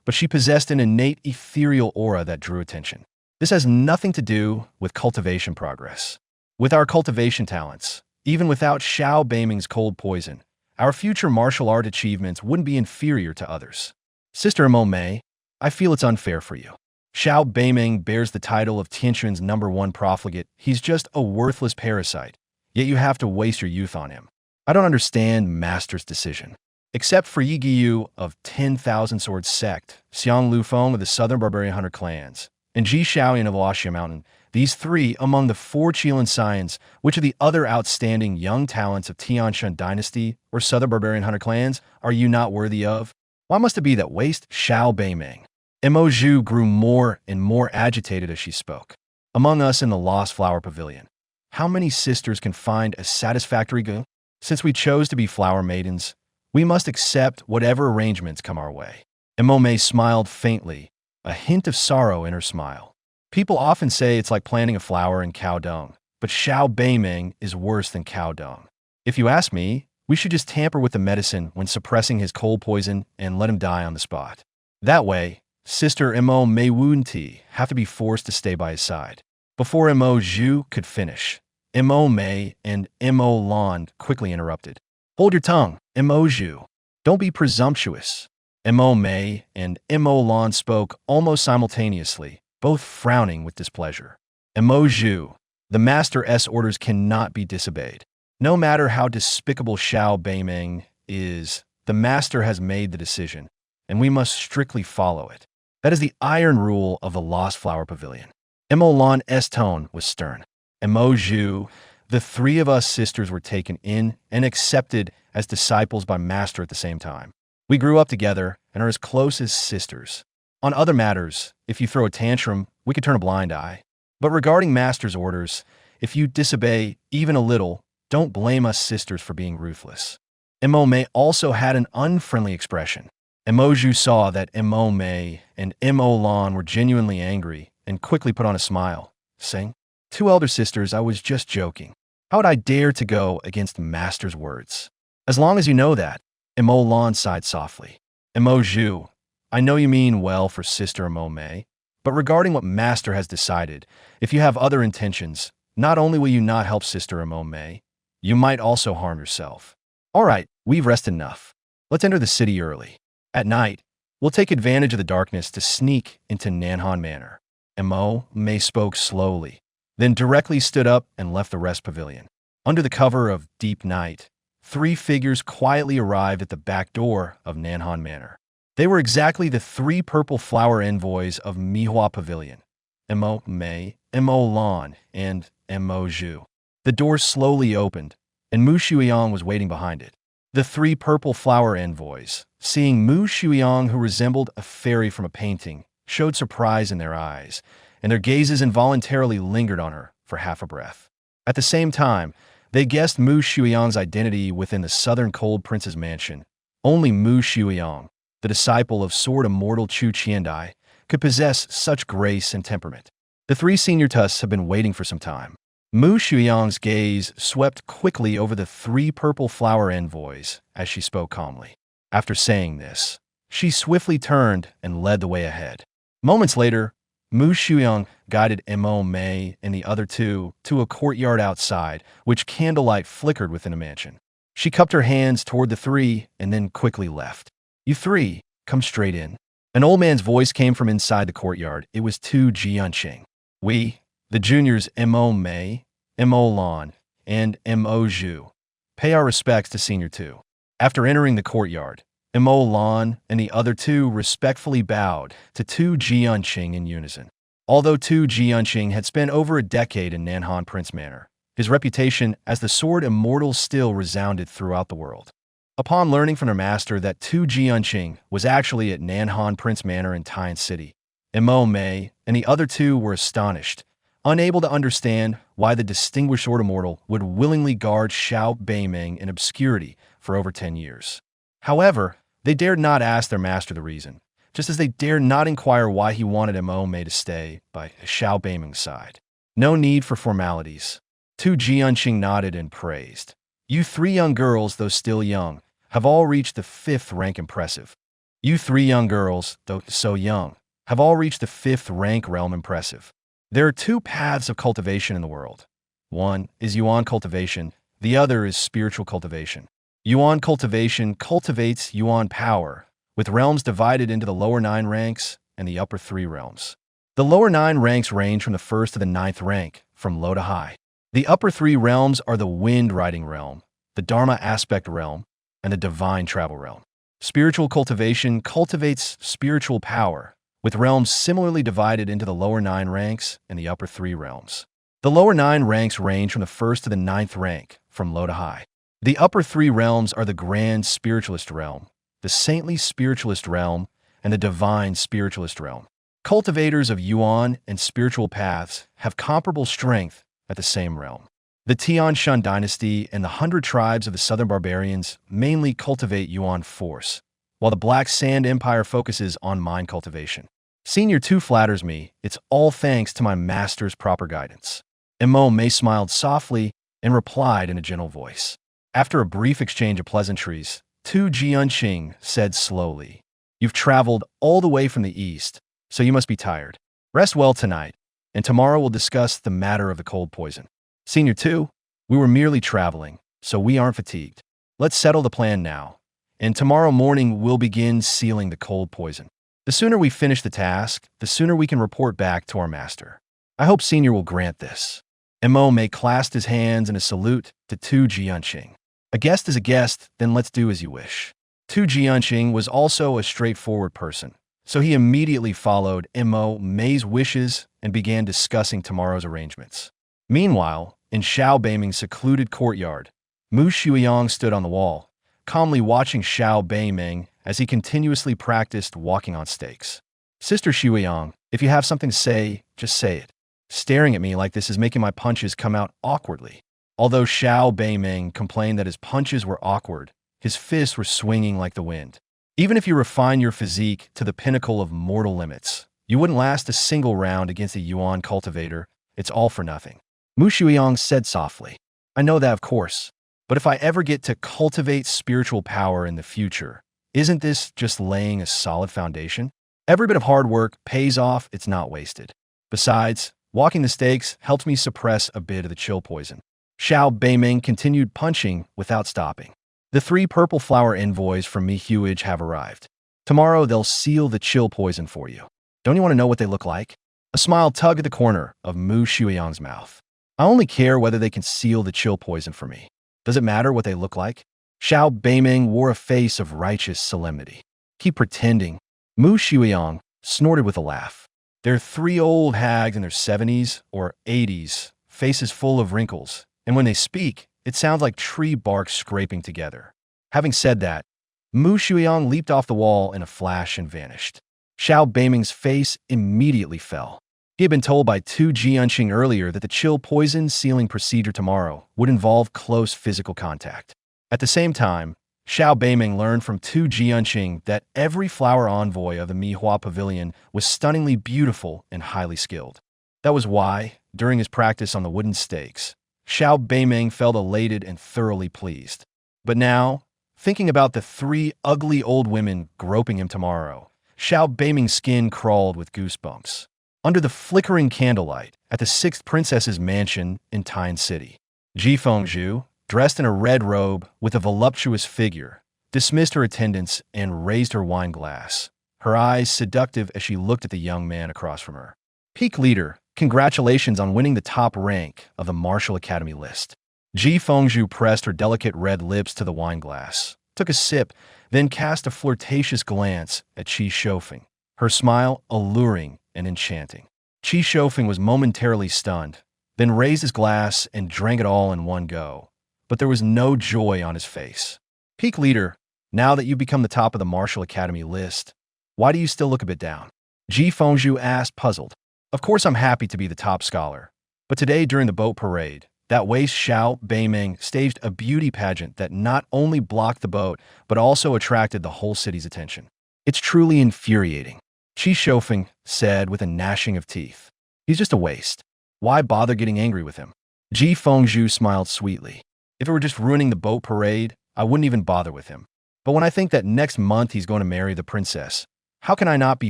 but she possessed an innate ethereal aura that drew attention. This has nothing to do with cultivation progress. With our cultivation talents, even without Xiao Beimeng's cold poison, our future martial art achievements wouldn't be inferior to others. Sister Mo Mei, I feel it's unfair for you. Xiao Beimeng bears the title of Tianquan's #1 profligate. He's just a worthless parasite, yet you have to waste your youth on him. I don't understand Master's decision. Except for Yi Giyu of 10,000 Swords Sect, Xiang Lufeng of the Southern Barbarian Hunter Clans, and Ji Shaoyan of Luoxia Mountain, these 3 among the 4 Qilin Scions, which are the other outstanding young talents of Tianshan Dynasty or Southern Barbarian Hunter Clans, are you not worthy of? Why must it be that waste Xiao Beimeng? Mo Zhu grew more and more agitated as she spoke. Among us in the Lost Flower Pavilion, how many sisters can find a satisfactory goal? Since we chose to be flower maidens, we must accept whatever arrangements come our way. Mo Mei smiled faintly, a hint of sorrow in her smile. People often say it's like planting a flower in cow dung, but Xiao Beiming is worse than cow dung. If you ask me, we should just tamper with the medicine when suppressing his cold poison and let him die on the spot. That way, Sister Mo Mei Wunti have to be forced to stay by his side. Before Mo Zhu could finish, Mo Mei and Mo Lan quickly interrupted. Hold your tongue, Mo Zhu. Don't be presumptuous. Mo Mei and Mo Lan spoke almost simultaneously, both frowning with displeasure. Mo Zhu, the Master's orders cannot be disobeyed. No matter how despicable Xiao Beiming is, the Master has made the decision, and we must strictly follow it. That is the iron rule of the Lost Flower Pavilion. Mo Lan's tone was stern. Mo Zhu, the three of us sisters were taken in and accepted as disciples by Master at the same time. We grew up together and are as close as sisters. On other matters, if you throw a tantrum, we could turn a blind eye. But regarding Master's orders, if you disobey even a little, don't blame us sisters for being ruthless. Mo Mei also had an unfriendly expression. Mo Zhu saw that Mo Mei and Mo Lan were genuinely angry and quickly put on a smile, saying, "Two elder sisters, I was just joking. How would I dare to go against Master's words? As long as you know that." Mo Lan sighed softly. Mo Zhu, I know you mean well for Sister Mo Mei, but regarding what Master has decided, if you have other intentions, not only will you not help Sister Mo Mei, you might also harm yourself. All right, we've rested enough. Let's enter the city early. At night, we'll take advantage of the darkness to sneak into Nanhan Manor. Mo Mei spoke slowly, then directly stood up and left the rest pavilion. Under the cover of deep night, three figures quietly arrived at the back door of Nanhan Manor. They were exactly the three purple flower envoys of Mihua Pavilion: Mo Mei, Mo Lan, and Mo Zhu. The door slowly opened, and Mu Shuiyang was waiting behind it. The three purple flower envoys, seeing Mu Shuiyang, who resembled a fairy from a painting, showed surprise in their eyes, and their gazes involuntarily lingered on her for half a breath. At the same time, they guessed Mu Shuiyang's identity within the Southern Cold Prince's mansion. Only Mu Shuiyang, the disciple of sword immortal Chu Qiandai, could possess such grace and temperament. The three senior Tusts have been waiting for some time. Mu Shuiyang's gaze swept quickly over the three purple flower envoys as she spoke calmly. After saying this, she swiftly turned and led the way ahead. Moments later, Mu Shuiyang guided Mo Mei and the other two to a courtyard outside, which candlelight flickered within a mansion. She cupped her hands toward the three and then quickly left. "You three, come straight in." An old man's voice came from inside the courtyard. It was Tu Jianqing. "We, the juniors Mo Mei, Mo Lan, and Mo Zhu, pay our respects to Senior 2. After entering the courtyard, Mo Lan and the other two respectfully bowed to Tu Jianqing in unison. Although Tu Jianqing had spent over a decade in Nanhan Prince Manor, his reputation as the sword immortal still resounded throughout the world. Upon learning from their master that Tu Jianqing was actually at Nanhan Prince Manor in Tian City, Mo Mei and the other two were astonished, unable to understand why the distinguished sword immortal would willingly guard Xiao Beiming in obscurity for over 10 years. However, they dared not ask their master the reason, just as they dared not inquire why he wanted Mo Mei to stay by Xiao Beiming's side. No need for formalities. Tu Jianqing nodded and praised. "You three young girls, though still young, have all reached the 5th rank impressive. You three young girls, though so young, have all reached the 5th rank realm impressive. There are two paths of cultivation in the world. One is Yuan cultivation, the other is spiritual cultivation. Yuan cultivation cultivates Yuan power, with realms divided into the lower 9 ranks and the upper 3 realms. The lower 9 ranks range from the 1st to the 9th rank, from low to high. The upper 3 realms are the wind riding realm, the Dharma aspect realm, and the divine travel realm. Spiritual cultivation cultivates spiritual power, with realms similarly divided into the lower 9 ranks and the upper 3 realms. The lower 9 ranks range from the 1st to the 9th rank, from low to high. The upper 3 realms are the grand spiritualist realm, the saintly spiritualist realm, and the divine spiritualist realm. Cultivators of Yuan and spiritual paths have comparable strength at the same realm. The Tian Shan dynasty and the 100 tribes of the southern barbarians mainly cultivate Yuan force, while the Black Sand Empire focuses on mind cultivation. Senior 2 flatters me. It's all thanks to my master's proper guidance. Mo Mei smiled softly and replied in a gentle voice. After a brief exchange of pleasantries, Tu Jianqing said slowly, "You've traveled all the way from the east, so you must be tired. Rest well tonight, and tomorrow we'll discuss the matter of the cold poison. Senior 2, we were merely traveling, so we aren't fatigued. Let's settle the plan now, and tomorrow morning we'll begin sealing the cold poison. The sooner we finish the task, the sooner we can report back to our master. I hope Senior will grant this." Mo Mei clasped his hands in a salute to Tu Jianqing. "A guest is a guest, then let's do as you wish." Tu Jianqing was also a straightforward person, so he immediately followed Mo Mei's wishes and began discussing tomorrow's arrangements. Meanwhile, in Xiao Beiming's secluded courtyard, Mu Shuiyang stood on the wall, calmly watching Xiao Beiming as he continuously practiced walking on stakes. "Sister Shuiyang, if you have something to say, just say it. Staring at me like this is making my punches come out awkwardly." Although Xiao Beiming complained that his punches were awkward, his fists were swinging like the wind. Even if you refine your physique to the pinnacle of mortal limits, you wouldn't last a single round against a Yuan cultivator. It's all for nothing. Mu Shuiyang said softly, "I know that, of course, but if I ever get to cultivate spiritual power in the future, isn't this just laying a solid foundation? Every bit of hard work pays off, it's not wasted. Besides, walking the stakes helped me suppress a bit of the chill poison." Xiao Beiming continued punching without stopping. "The 3 purple flower envoys from Mi Huage have arrived. Tomorrow they'll seal the chill poison for you. Don't you want to know what they look like?" A smile tugged at the corner of Mu Shuiyang's mouth. "I only care whether they can seal the chill poison for me. Does it matter what they look like?" Xiao Beiming wore a face of righteous solemnity. "Keep pretending." Mu Shuiyang snorted with a laugh. "They're 3 old hags in their 70s or 80s, faces full of wrinkles, and when they speak, it sounds like tree bark scraping together." Having said that, Mu Shuiyang leaped off the wall in a flash and vanished. Xiao Beiming's face immediately fell. He had been told by Tu Jianqing earlier that the chill poison sealing procedure tomorrow would involve close physical contact. At the same time, Xiao Beiming learned from Tu Jianqing that every flower envoy of the Mihua Pavilion was stunningly beautiful and highly skilled. That was why, during his practice on the wooden stakes, Xiao Beiming felt elated and thoroughly pleased. But now, thinking about the 3 ugly old women groping him tomorrow, Xiao Beiming's skin crawled with goosebumps. Under the flickering candlelight at the 6th princess's mansion in Tyne City, Ji Fengzhu, dressed in a red robe with a voluptuous figure, dismissed her attendants and raised her wine glass, her eyes seductive as she looked at the young man across from her. "Peak leader, congratulations on winning the top rank of the Martial Academy list." Ji Fengzhu pressed her delicate red lips to the wine glass, took a sip, then cast a flirtatious glance at Qi Shoufeng, her smile alluring and enchanting. Qi Shoufeng was momentarily stunned, then raised his glass and drank it all in one go. But there was no joy on his face. "Peak leader, now that you've become the top of the Martial Academy list, why do you still look a bit down?" Ji Fengzhu asked, puzzled. "Of course I'm happy to be the top scholar, but today during the boat parade, that waste Xiao Beiming staged a beauty pageant that not only blocked the boat, but also attracted the whole city's attention. It's truly infuriating," Qi Shoufeng said with a gnashing of teeth. "He's just a waste. Why bother getting angry with him?" Ji Fengzhu smiled sweetly. "If it were just ruining the boat parade, I wouldn't even bother with him. But when I think that next month he's going to marry the princess, how can I not be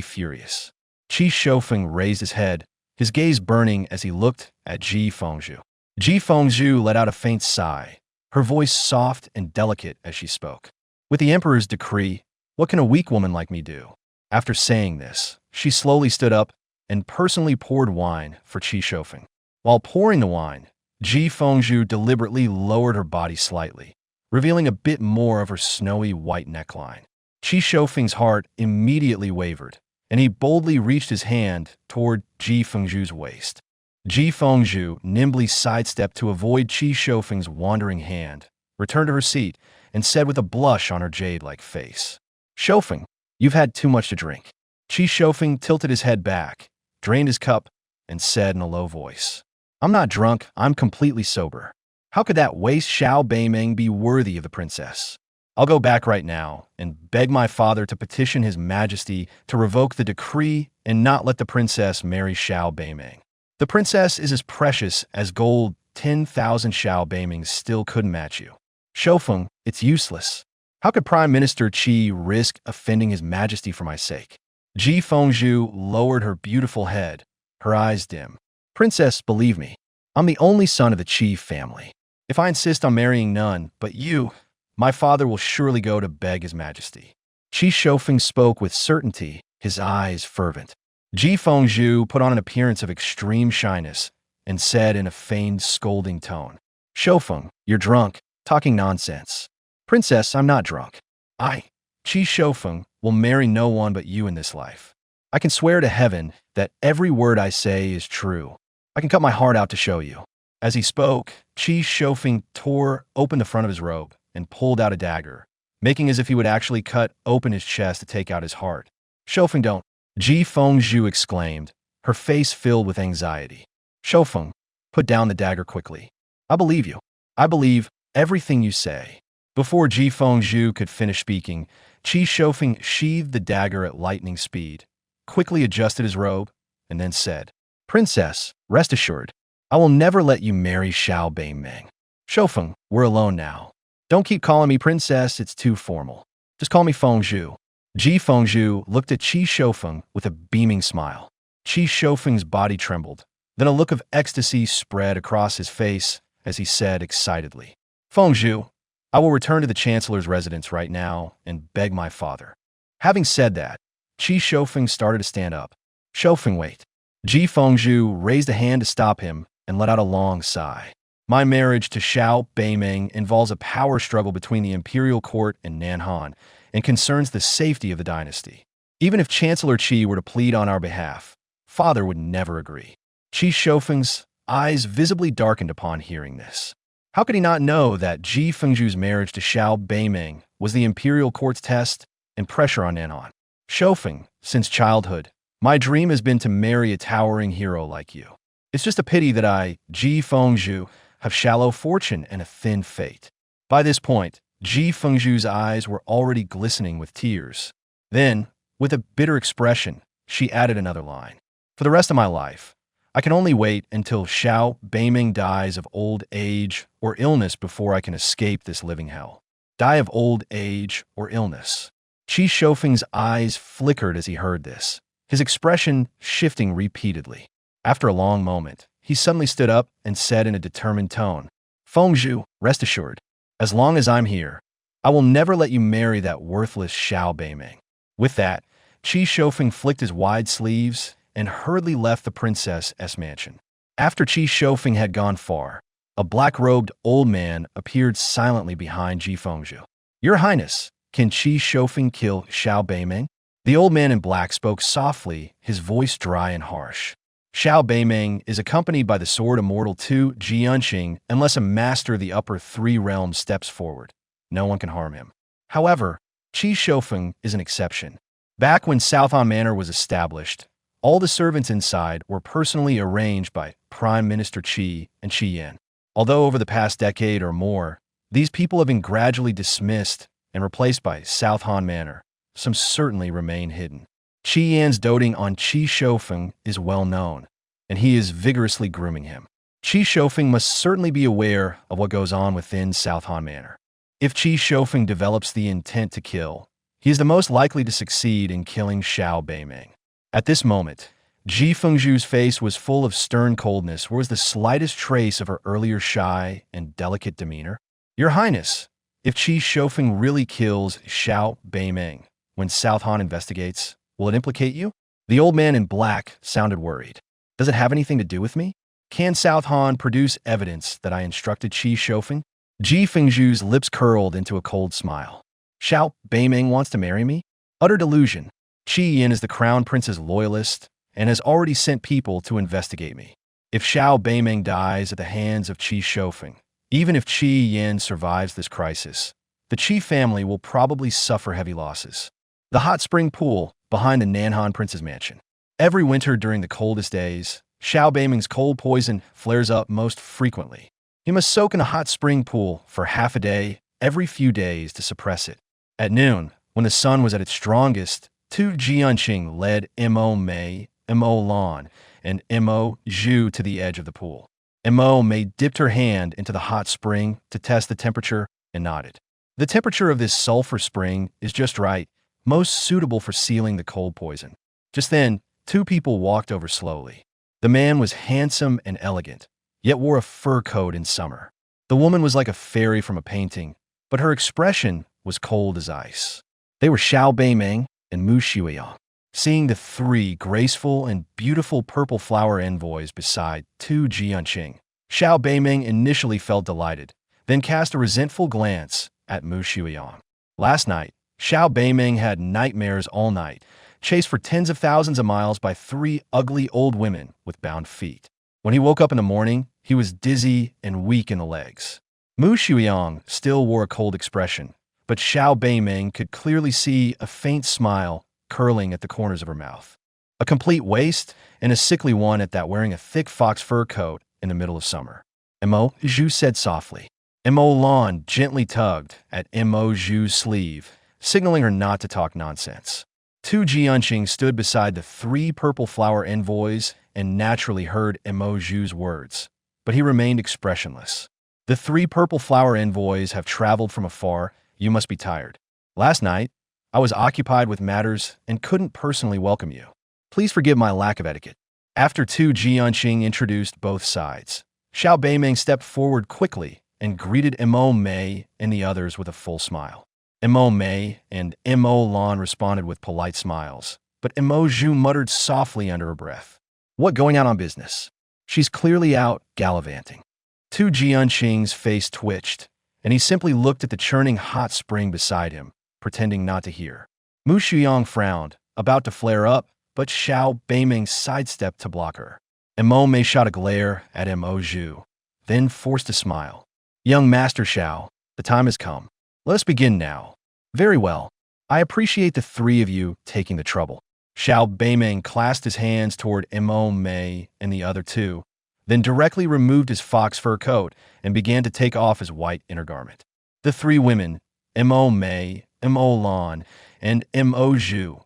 furious?" Qi Shoufeng raised his head, his gaze burning as he looked at Ji Fengzhu. Ji Fengzhu let out a faint sigh, her voice soft and delicate as she spoke. "With the emperor's decree, what can a weak woman like me do?" After saying this, she slowly stood up and personally poured wine for Qi Shoufeng. While pouring the wine, Ji Fengzhu deliberately lowered her body slightly, revealing a bit more of her snowy white neckline. Qi Shoufeng's heart immediately wavered, and he boldly reached his hand toward Ji Fengzhu's waist. Ji Fengzhu nimbly sidestepped to avoid Qi Shoufeng's wandering hand, returned to her seat, and said with a blush on her jade-like face, "Shoufeng, you've had too much to drink." Qi Shoufeng tilted his head back, drained his cup, and said in a low voice, "I'm not drunk, I'm completely sober. How could that waste Xiao Beiming be worthy of the princess? I'll go back right now and beg my father to petition his majesty to revoke the decree and not let the princess marry Xiao Beiming." The princess is as precious as gold. 10,000 Xiao Beimings still couldn't match you. Shofeng, it's useless. How could Prime Minister Qi risk offending His Majesty for my sake? Ji Fengzhu lowered her beautiful head, her eyes dim. Princess, believe me, I'm the only son of the Qi family. If I insist on marrying none but you, my father will surely go to beg His Majesty. Qi Shofeng spoke with certainty, his eyes fervent. Ji Fengzhu put on an appearance of extreme shyness and said in a feigned scolding tone, Shofeng, you're drunk, talking nonsense. Princess, I'm not drunk. I, Qi Shofeng, will marry no one but you in this life. I can swear to heaven that every word I say is true. I can cut my heart out to show you. As he spoke, Qi Shofeng tore open the front of his robe and pulled out a dagger, making as if he would actually cut open his chest to take out his heart. Shofeng, don't. Ji Fengzhu exclaimed, her face filled with anxiety. Shofeng, put down the dagger quickly. I believe you. I believe everything you say. Before Ji Fengzhu could finish speaking, Qi Shofeng sheathed the dagger at lightning speed, quickly adjusted his robe, and then said, Princess, rest assured, I will never let you marry Xiao Beimeng. Shofeng, we're alone now. Don't keep calling me princess, it's too formal. Just call me Fengzhu. Ji Fengzhu looked at Qi Shofeng with a beaming smile. Qi Shofeng's body trembled. Then a look of ecstasy spread across his face as he said excitedly, Fengzhu, I will return to the Chancellor's residence right now and beg my father. Having said that, Qi Shofeng started to stand up. Shofeng, wait. Ji Fengzhu raised a hand to stop him and let out a long sigh. My marriage to Xiao Beimeng involves a power struggle between the imperial court and Nanhan and concerns the safety of the dynasty. Even if Chancellor Qi were to plead on our behalf, father would never agree. Qi Shofeng's eyes visibly darkened upon hearing this. How could he not know that Ji Fengzhu's marriage to Xiao Beimeng was the imperial court's test and pressure on Nanhan? Shofeng, since childhood, my dream has been to marry a towering hero like you. It's just a pity that I, Ji Fengzhu, have shallow fortune and a thin fate. By this point, Ji Fengzhu's eyes were already glistening with tears. Then, with a bitter expression, she added another line. For the rest of my life, I can only wait until Xiao Beimeng dies of old age or illness before I can escape this living hell. Die of old age or illness. Qi Shofeng's eyes flickered as he heard this, his expression shifting repeatedly. After a long moment, he suddenly stood up and said in a determined tone, Fengzhu, rest assured, as long as I'm here, I will never let you marry that worthless Xiao Beimeng. With that, Qi Shofeng flicked his wide sleeves and hurriedly left the princess's mansion. After Qi Shofeng had gone far, a black-robed old man appeared silently behind Ji Fengzhu. Your Highness, can Qi Shofeng kill Xiao Beimeng? The old man in black spoke softly, his voice dry and harsh. Xiao Beimeng is accompanied by the sword immortal 2 Jianqing unless a master of the upper 3 realms steps forward. No one can harm him. However, Qi Shofeng is an exception. Back when Southhan Manor was established, all the servants inside were personally arranged by Prime Minister Qi and Qi Yan. Although over the past decade or more, these people have been gradually dismissed and replaced by Southhan Manor, some certainly remain hidden. Qi Yan's doting on Qi Shofeng is well known, and he is vigorously grooming him. Qi Shofeng must certainly be aware of what goes on within Southhan Manor. If Qi Shofeng develops the intent to kill, he is the most likely to succeed in killing Xiao Beimeng. At this moment, Ji Fengzhu's face was full of stern coldness, where was the slightest trace of her earlier shy and delicate demeanor. Your Highness, if Qi Shofeng really kills Xiao Beimeng when Southhan investigates, will it implicate you? The old man in black sounded worried. Does it have anything to do with me? Can Southhan produce evidence that I instructed Qi Shofeng? Ji Fengzhu's lips curled into a cold smile. Xiao Beimeng wants to marry me? Utter delusion. Qi Yan is the crown prince's loyalist and has already sent people to investigate me. If Xiao Beimeng dies at the hands of Qi Shofeng, even if Qi Yan survives this crisis, the Qi family will probably suffer heavy losses. The hot spring pool behind the Nanhan prince's mansion. Every winter during the coldest days, Xiao Beimeng's cold poison flares up most frequently. He must soak in a hot spring pool for half a day every few days to suppress it. At noon, when the sun was at its strongest, 2 Jianqing led Mo Mei Mo Lan, and Mo Zhu to the edge of the pool. Mo Mei dipped her hand into the hot spring to test the temperature and nodded. The temperature of this sulfur spring is just right, most suitable for sealing the cold poison. Just then, two people walked over slowly. The man was handsome and elegant, yet wore a fur coat in summer. The woman was like a fairy from a painting, but her expression was cold as ice. They were Xiao Beimeng and Mu Shuiyang. Seeing the three graceful and beautiful purple flower envoys beside Tu Jianqing, Xiao Beimeng initially felt delighted, then cast a resentful glance at Mu Shuiyang. Last night, Xiao Beimeng had nightmares all night, chased for tens of thousands of miles by three ugly old women with bound feet. When he woke up in the morning, he was dizzy and weak in the legs. Mu Shuiyang still wore a cold expression, but Xiao Beimeng could clearly see a faint smile curling at the corners of her mouth. A complete waste and a sickly one at that, wearing a thick fox fur coat in the middle of summer. Mo Zhu said softly. Mo Lan gently tugged at Mo Zhu's sleeve, signaling her not to talk nonsense. Tu Jianqing stood beside the three purple flower envoys and naturally heard Mo Zhu's words, but he remained expressionless. The three purple flower envoys have traveled from afar. You must be tired. Last night, I was occupied with matters and couldn't personally welcome you. Please forgive my lack of etiquette. After Tu Jianqing introduced both sides, Xiao Beimeng stepped forward quickly and greeted Mo Mei and the others with a full smile. Mo Mei and Mo Lan responded with polite smiles, but Mo Zhu muttered softly under her breath. What, going out on business? She's clearly out gallivanting. Tu Jianqing's face twitched, and he simply looked at the churning hot spring beside him, pretending not to hear. Mu Shuiyang frowned, about to flare up, but Xiao Beimeng sidestepped to block her. Mo Mei shot a glare at Mo Zhu, then forced a smile. Young Master Xiao, the time has come. Let us begin now. Very well. I appreciate the three of you taking the trouble. Xiao Beimeng clasped his hands toward Mo Mei and the other two, then directly removed his fox fur coat and began to take off his white inner garment. The three women, Mo Mei, Mo Lan, and Mo Zhu,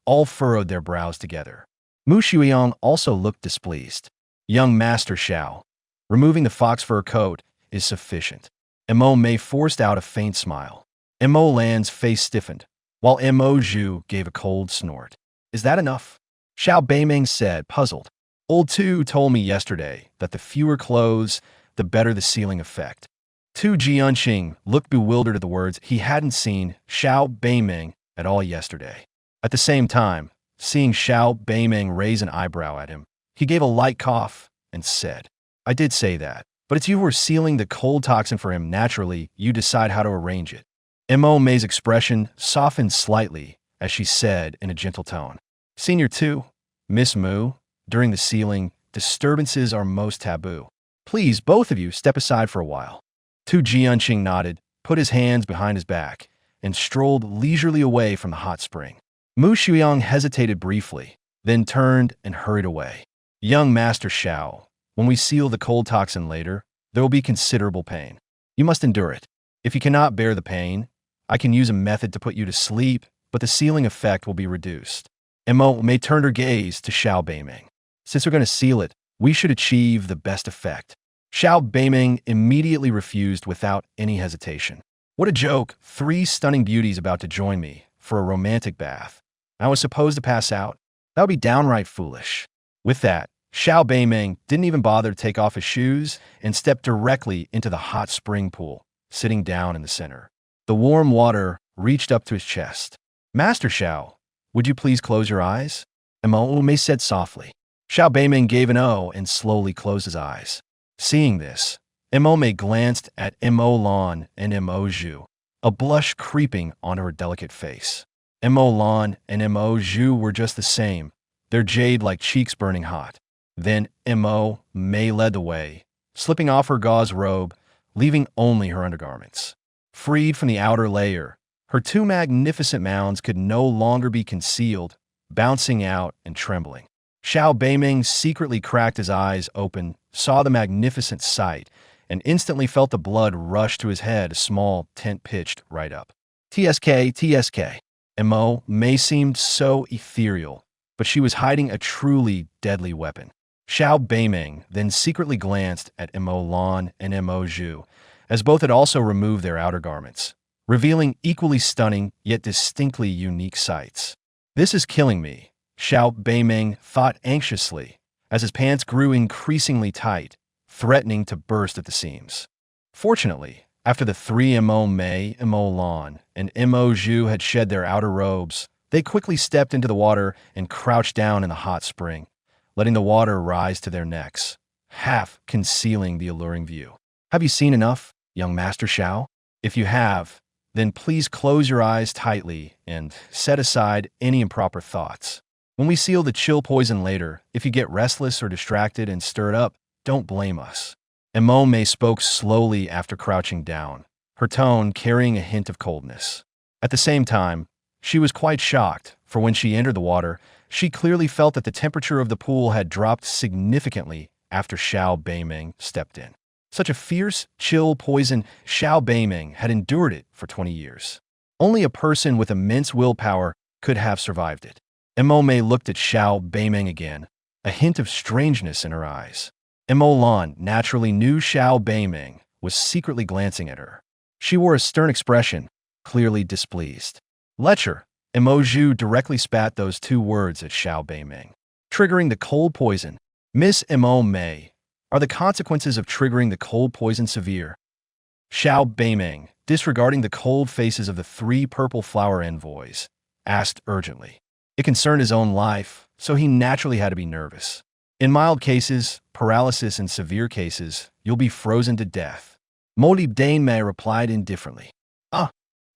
all furrowed their brows together. Mu Shuiyang also looked displeased. Young Master Xiao, removing the fox fur coat is sufficient. Mo Mei forced out a faint smile. Mo Lan's face stiffened, while Mo Zhu gave a cold snort. Is that enough? Xiao Beimeng said, puzzled. Old Tu told me yesterday that the fewer clothes, the better the sealing effect. Tu Jianqing looked bewildered at the words. He hadn't seen Xiao Beimeng at all yesterday. At the same time, seeing Xiao Beimeng raise an eyebrow at him, he gave a light cough and said, I did say that, but it's you who are sealing the cold toxin for him. Naturally, you decide how to arrange it. Mo Mei's expression softened slightly as she said in a gentle tone, Senior Tu, Miss Mu, during the sealing, disturbances are most taboo. Please, both of you, step aside for a while. Tu Jianqing nodded, put his hands behind his back, and strolled leisurely away from the hot spring. Mu Shuiyang hesitated briefly, then turned and hurried away. Young Master Xiao, when we seal the cold toxin later, there will be considerable pain. You must endure it. If you cannot bear the pain, I can use a method to put you to sleep, but the sealing effect will be reduced. Mo Mei turned her gaze to Xiao Beimeng. Since we're going to seal it, we should achieve the best effect. Xiao Beimeng immediately refused without any hesitation. What a joke, 3 stunning beauties about to join me for a romantic bath. I was supposed to pass out? That would be downright foolish. With that, Xiao Beimeng didn't even bother to take off his shoes and stepped directly into the hot spring pool, sitting down in the center. The warm water reached up to his chest. Master Xiao, would you please close your eyes? Mo Mei said softly. Xiao Beimeng gave an O and slowly closed his eyes. Seeing this, Mo Mei glanced at Mo Lan and Mo Zhu, a blush creeping onto her delicate face. Mo Lan and Mo Zhu were just the same, their jade-like cheeks burning hot. Then Mo Mei led the way, slipping off her gauze robe, leaving only her undergarments. Freed from the outer layer, her 2 magnificent mounds could no longer be concealed, bouncing out and trembling. Xiao Beimeng secretly cracked his eyes open, saw the magnificent sight, and instantly felt the blood rush to his head, a small tent pitched right up. TSK. Mo Mei seemed so ethereal, but she was hiding a truly deadly weapon. Xiao Beiming then secretly glanced at Mo Lan and Mo Zhu, as both had also removed their outer garments, revealing equally stunning yet distinctly unique sights. "This is killing me," Xiao Beiming thought anxiously, as his pants grew increasingly tight, threatening to burst at the seams. Fortunately, after the three Mo Mei, Mo Lan, and Mo Zhu had shed their outer robes, they quickly stepped into the water and crouched down in the hot spring, letting the water rise to their necks, half concealing the alluring view. "Have you seen enough, young Master Xiao? If you have, then please close your eyes tightly and set aside any improper thoughts. When we seal the chill poison later, if you get restless or distracted and stirred up, don't blame us." Mo Mei spoke slowly after crouching down, her tone carrying a hint of coldness. At the same time, she was quite shocked, for when she entered the water, she clearly felt that the temperature of the pool had dropped significantly after Xiao Beiming stepped in. Such a fierce, chill poison, Xiao Beiming had endured it for 20 years. Only a person with immense willpower could have survived it. Mo Mei looked at Xiao Beiming again, a hint of strangeness in her eyes. Mo Lan naturally knew Xiao Beiming was secretly glancing at her. She wore a stern expression, clearly displeased. "Lecher," Mo Zhu directly spat those two words at Xiao Beiming. "Triggering the cold poison. Miss Mo Mei, are the consequences of triggering the cold poison severe?" Xiao Beiming, disregarding the cold faces of the three purple flower envoys, asked urgently. It concerned his own life, so he naturally had to be nervous. "In mild cases, paralysis in severe cases, you'll be frozen to death." Mo Dane replied indifferently. "Ah!"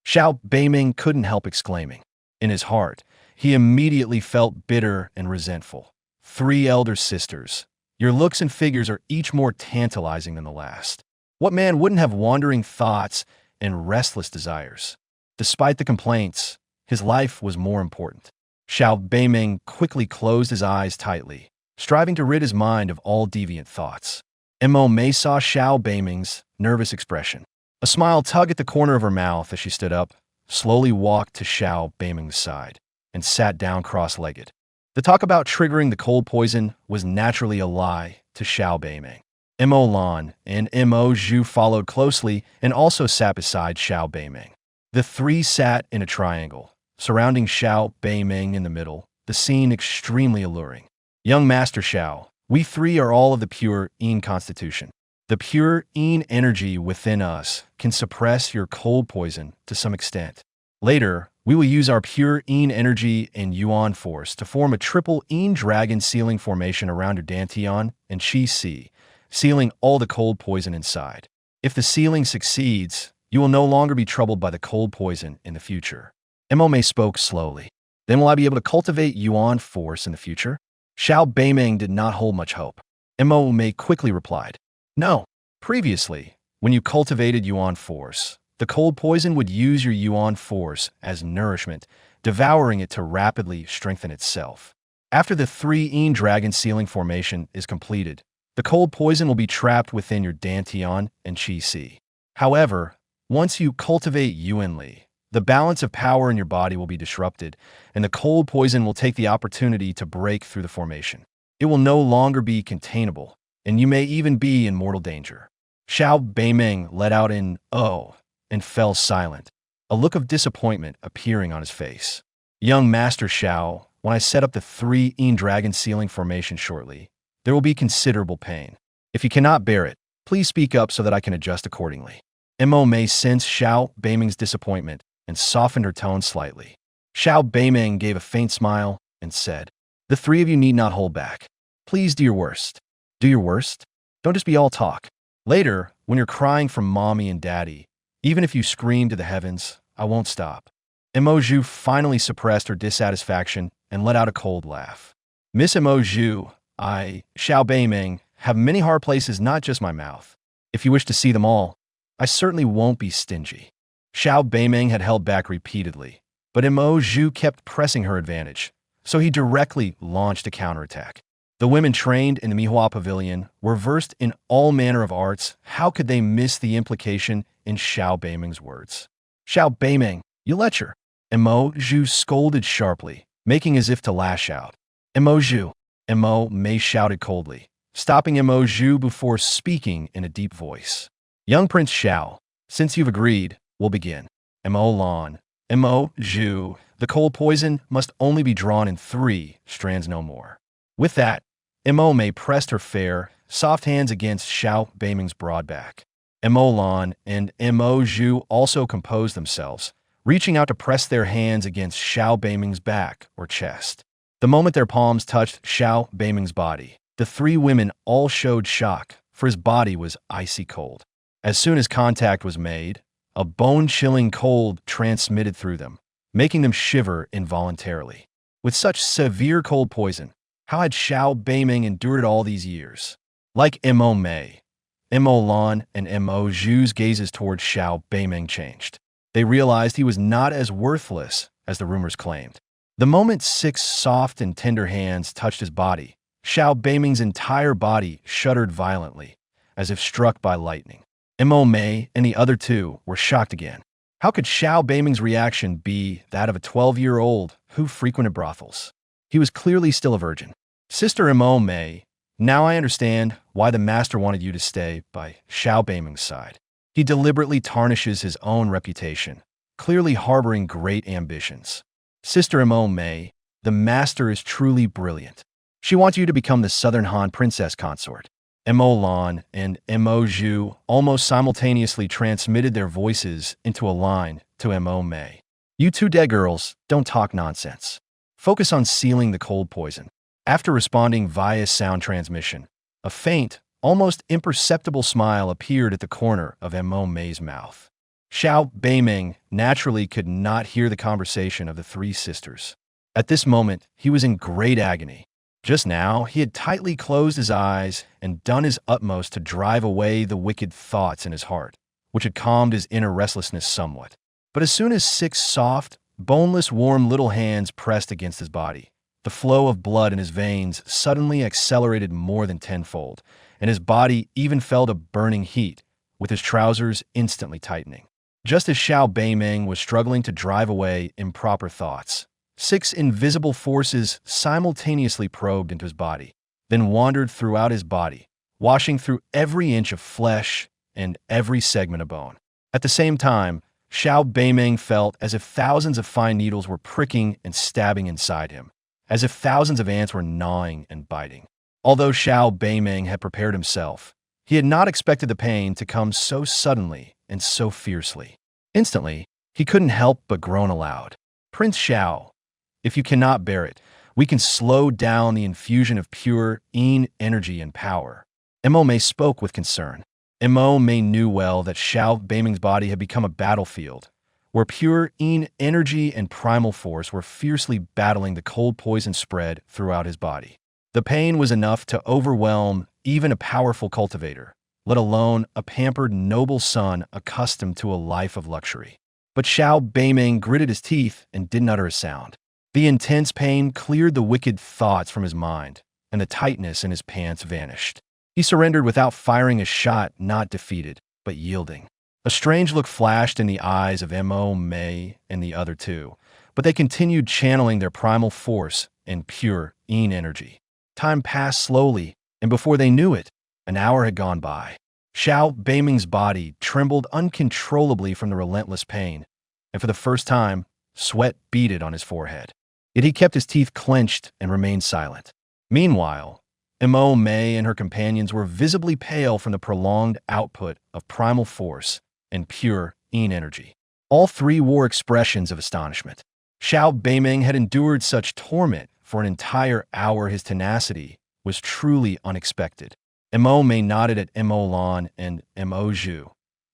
Xiao Beiming couldn't help exclaiming. In his heart, he immediately felt bitter and resentful. "Three elder sisters. Your looks and figures are each more tantalizing than the last. What man wouldn't have wandering thoughts and restless desires?" Despite the complaints, his life was more important. Xiao Beiming quickly closed his eyes tightly, striving to rid his mind of all deviant thoughts. Mo Mei saw Xiao Beiming's nervous expression. A smile tugged at the corner of her mouth as she stood up, slowly walked to Xiao Beiming's side, and sat down cross-legged. The talk about triggering the cold poison was naturally a lie to Xiao Beiming. Mo Lan and Mo Zhu followed closely and also sat beside Xiao Beiming. The three sat in a triangle, surrounding Xiao Beiming in the middle, the scene extremely alluring. "Young Master Xiao, we three are all of the pure Yin constitution. The pure Yin energy within us can suppress your cold poison to some extent. Later, we will use our pure Yin energy and Yuan force to form a triple Yin dragon sealing formation around your Dantian and Qi Si, sealing all the cold poison inside. If the sealing succeeds, you will no longer be troubled by the cold poison in the future." Mo Mei spoke slowly. "Then will I be able to cultivate Yuan force in the future?" Xiao Beiming did not hold much hope. Mo Mei quickly replied, "No. Previously, when you cultivated Yuan force, the cold poison would use your Yuan force as nourishment, devouring it to rapidly strengthen itself. After the three Yin dragon sealing formation is completed, the cold poison will be trapped within your Dantian and Qi Si. However, once you cultivate Yuan Li, the balance of power in your body will be disrupted, and the cold poison will take the opportunity to break through the formation. It will no longer be containable, and you may even be in mortal danger." Xiao Beiming let out an "oh" and fell silent, a look of disappointment appearing on his face. "Young Master Xiao, when I set up the three Yin dragon sealing formation shortly, there will be considerable pain. If you cannot bear it, please speak up so that I can adjust accordingly." Mo Mei sensed Xiao Beiming's disappointment and softened her tone slightly. Xiao Beiming gave a faint smile and said, "The three of you need not hold back. Please do your worst. Do your worst? Don't just be all talk. Later, when you're crying from mommy and daddy, even if you scream to the heavens, I won't stop." Mo Zhu finally suppressed her dissatisfaction and let out a cold laugh. "Miss Mo Zhu, Xiao Beiming, have many hard places, not just my mouth. If you wish to see them all, I certainly won't be stingy." Xiao Beiming had held back repeatedly, but Mo Zhu kept pressing her advantage, so he directly launched a counterattack. The women trained in the Mihua Pavilion were versed in all manner of arts. How could they miss the implication in Xiao Beiming's words? "Xiao Beiming, you lecher!" Mo Zhu scolded sharply, making as if to lash out. Mo Zhu, Mo Mei shouted coldly, stopping Mo Zhu before speaking in a deep voice. Young Prince Xiao, since you've agreed, we'll begin. Mo Lan, Mo Zhu, the cold poison must only be drawn in 3 strands no more. With that, Mo Mei pressed her fair, soft hands against Xiao Beiming's broad back. Mo Lan and Mo Zhu also composed themselves, reaching out to press their hands against Xiao Beiming's back or chest. The moment their palms touched Xiao Beiming's body, the 3 women all showed shock, for his body was icy cold. As soon as contact was made, a bone-chilling cold transmitted through them, making them shiver involuntarily. With such severe cold poison, how had Xiao Beiming endured it all these years? Like Mo Mei, Mo Lan and Mo Zhu's gazes towards Xiao Beiming changed. They realized he was not as worthless as the rumors claimed. The moment 6 soft and tender hands touched his body, Xiao Beiming's entire body shuddered violently, as if struck by lightning. Mo Mei and the other 2 were shocked again. How could Xiao Beiming's reaction be that of a 12-year-old who frequented brothels? He was clearly still a virgin. Sister Mo Mei, now I understand why the master wanted you to stay by Xiao Beiming's side. He deliberately tarnishes his own reputation, clearly harboring great ambitions. Sister Mo Mei, the master is truly brilliant. She wants you to become the Southern Han princess consort. Mo Lan and Mo Zhu almost simultaneously transmitted their voices into a line to Mo Mei. You 2 dead girls, don't talk nonsense. Focus on sealing the cold poison. After responding via sound transmission, a faint, almost imperceptible smile appeared at the corner of Mo Mei's mouth. Xiao Beiming naturally could not hear the conversation of the 3 sisters. At this moment, he was in great agony. Just now, he had tightly closed his eyes and done his utmost to drive away the wicked thoughts in his heart, which had calmed his inner restlessness somewhat. But as soon as 6 soft, boneless, warm little hands pressed against his body, the flow of blood in his veins suddenly accelerated more than tenfold, and his body even felt a burning heat, with his trousers instantly tightening. Just as Xiao Beiming was struggling to drive away improper thoughts, 6 invisible forces simultaneously probed into his body, then wandered throughout his body, washing through every inch of flesh and every segment of bone. At the same time, Xiao Beiming felt as if thousands of fine needles were pricking and stabbing inside him, as if thousands of ants were gnawing and biting. Although Xiao Beiming had prepared himself, he had not expected the pain to come so suddenly and so fiercely. Instantly, he couldn't help but groan aloud. Prince Xiao, if you cannot bear it, we can slow down the infusion of pure Yin energy and power. Mo Mei spoke with concern. Mo Mei knew well that Xiao Beiming's body had become a battlefield, where pure Yin energy and primal force were fiercely battling the cold poison spread throughout his body. The pain was enough to overwhelm even a powerful cultivator, let alone a pampered noble son accustomed to a life of luxury. But Xiao Beiming gritted his teeth and didn't utter a sound. The intense pain cleared the wicked thoughts from his mind, and the tightness in his pants vanished. He surrendered without firing a shot, not defeated, but yielding. A strange look flashed in the eyes of Mo Mei and the other 2, but they continued channeling their primal force and pure Yin energy. Time passed slowly, and before they knew it, an hour had gone by. Xiao Beiming's body trembled uncontrollably from the relentless pain, and for the first time, sweat beaded on his forehead. Yet he kept his teeth clenched and remained silent. Meanwhile, Mo Mei and her companions were visibly pale from the prolonged output of primal force and pure Yin energy. All 3 wore expressions of astonishment. Xiao Beiming had endured such torment for an entire hour. His tenacity was truly unexpected. Mo Mei nodded at Mo Lan and Mo Zhu,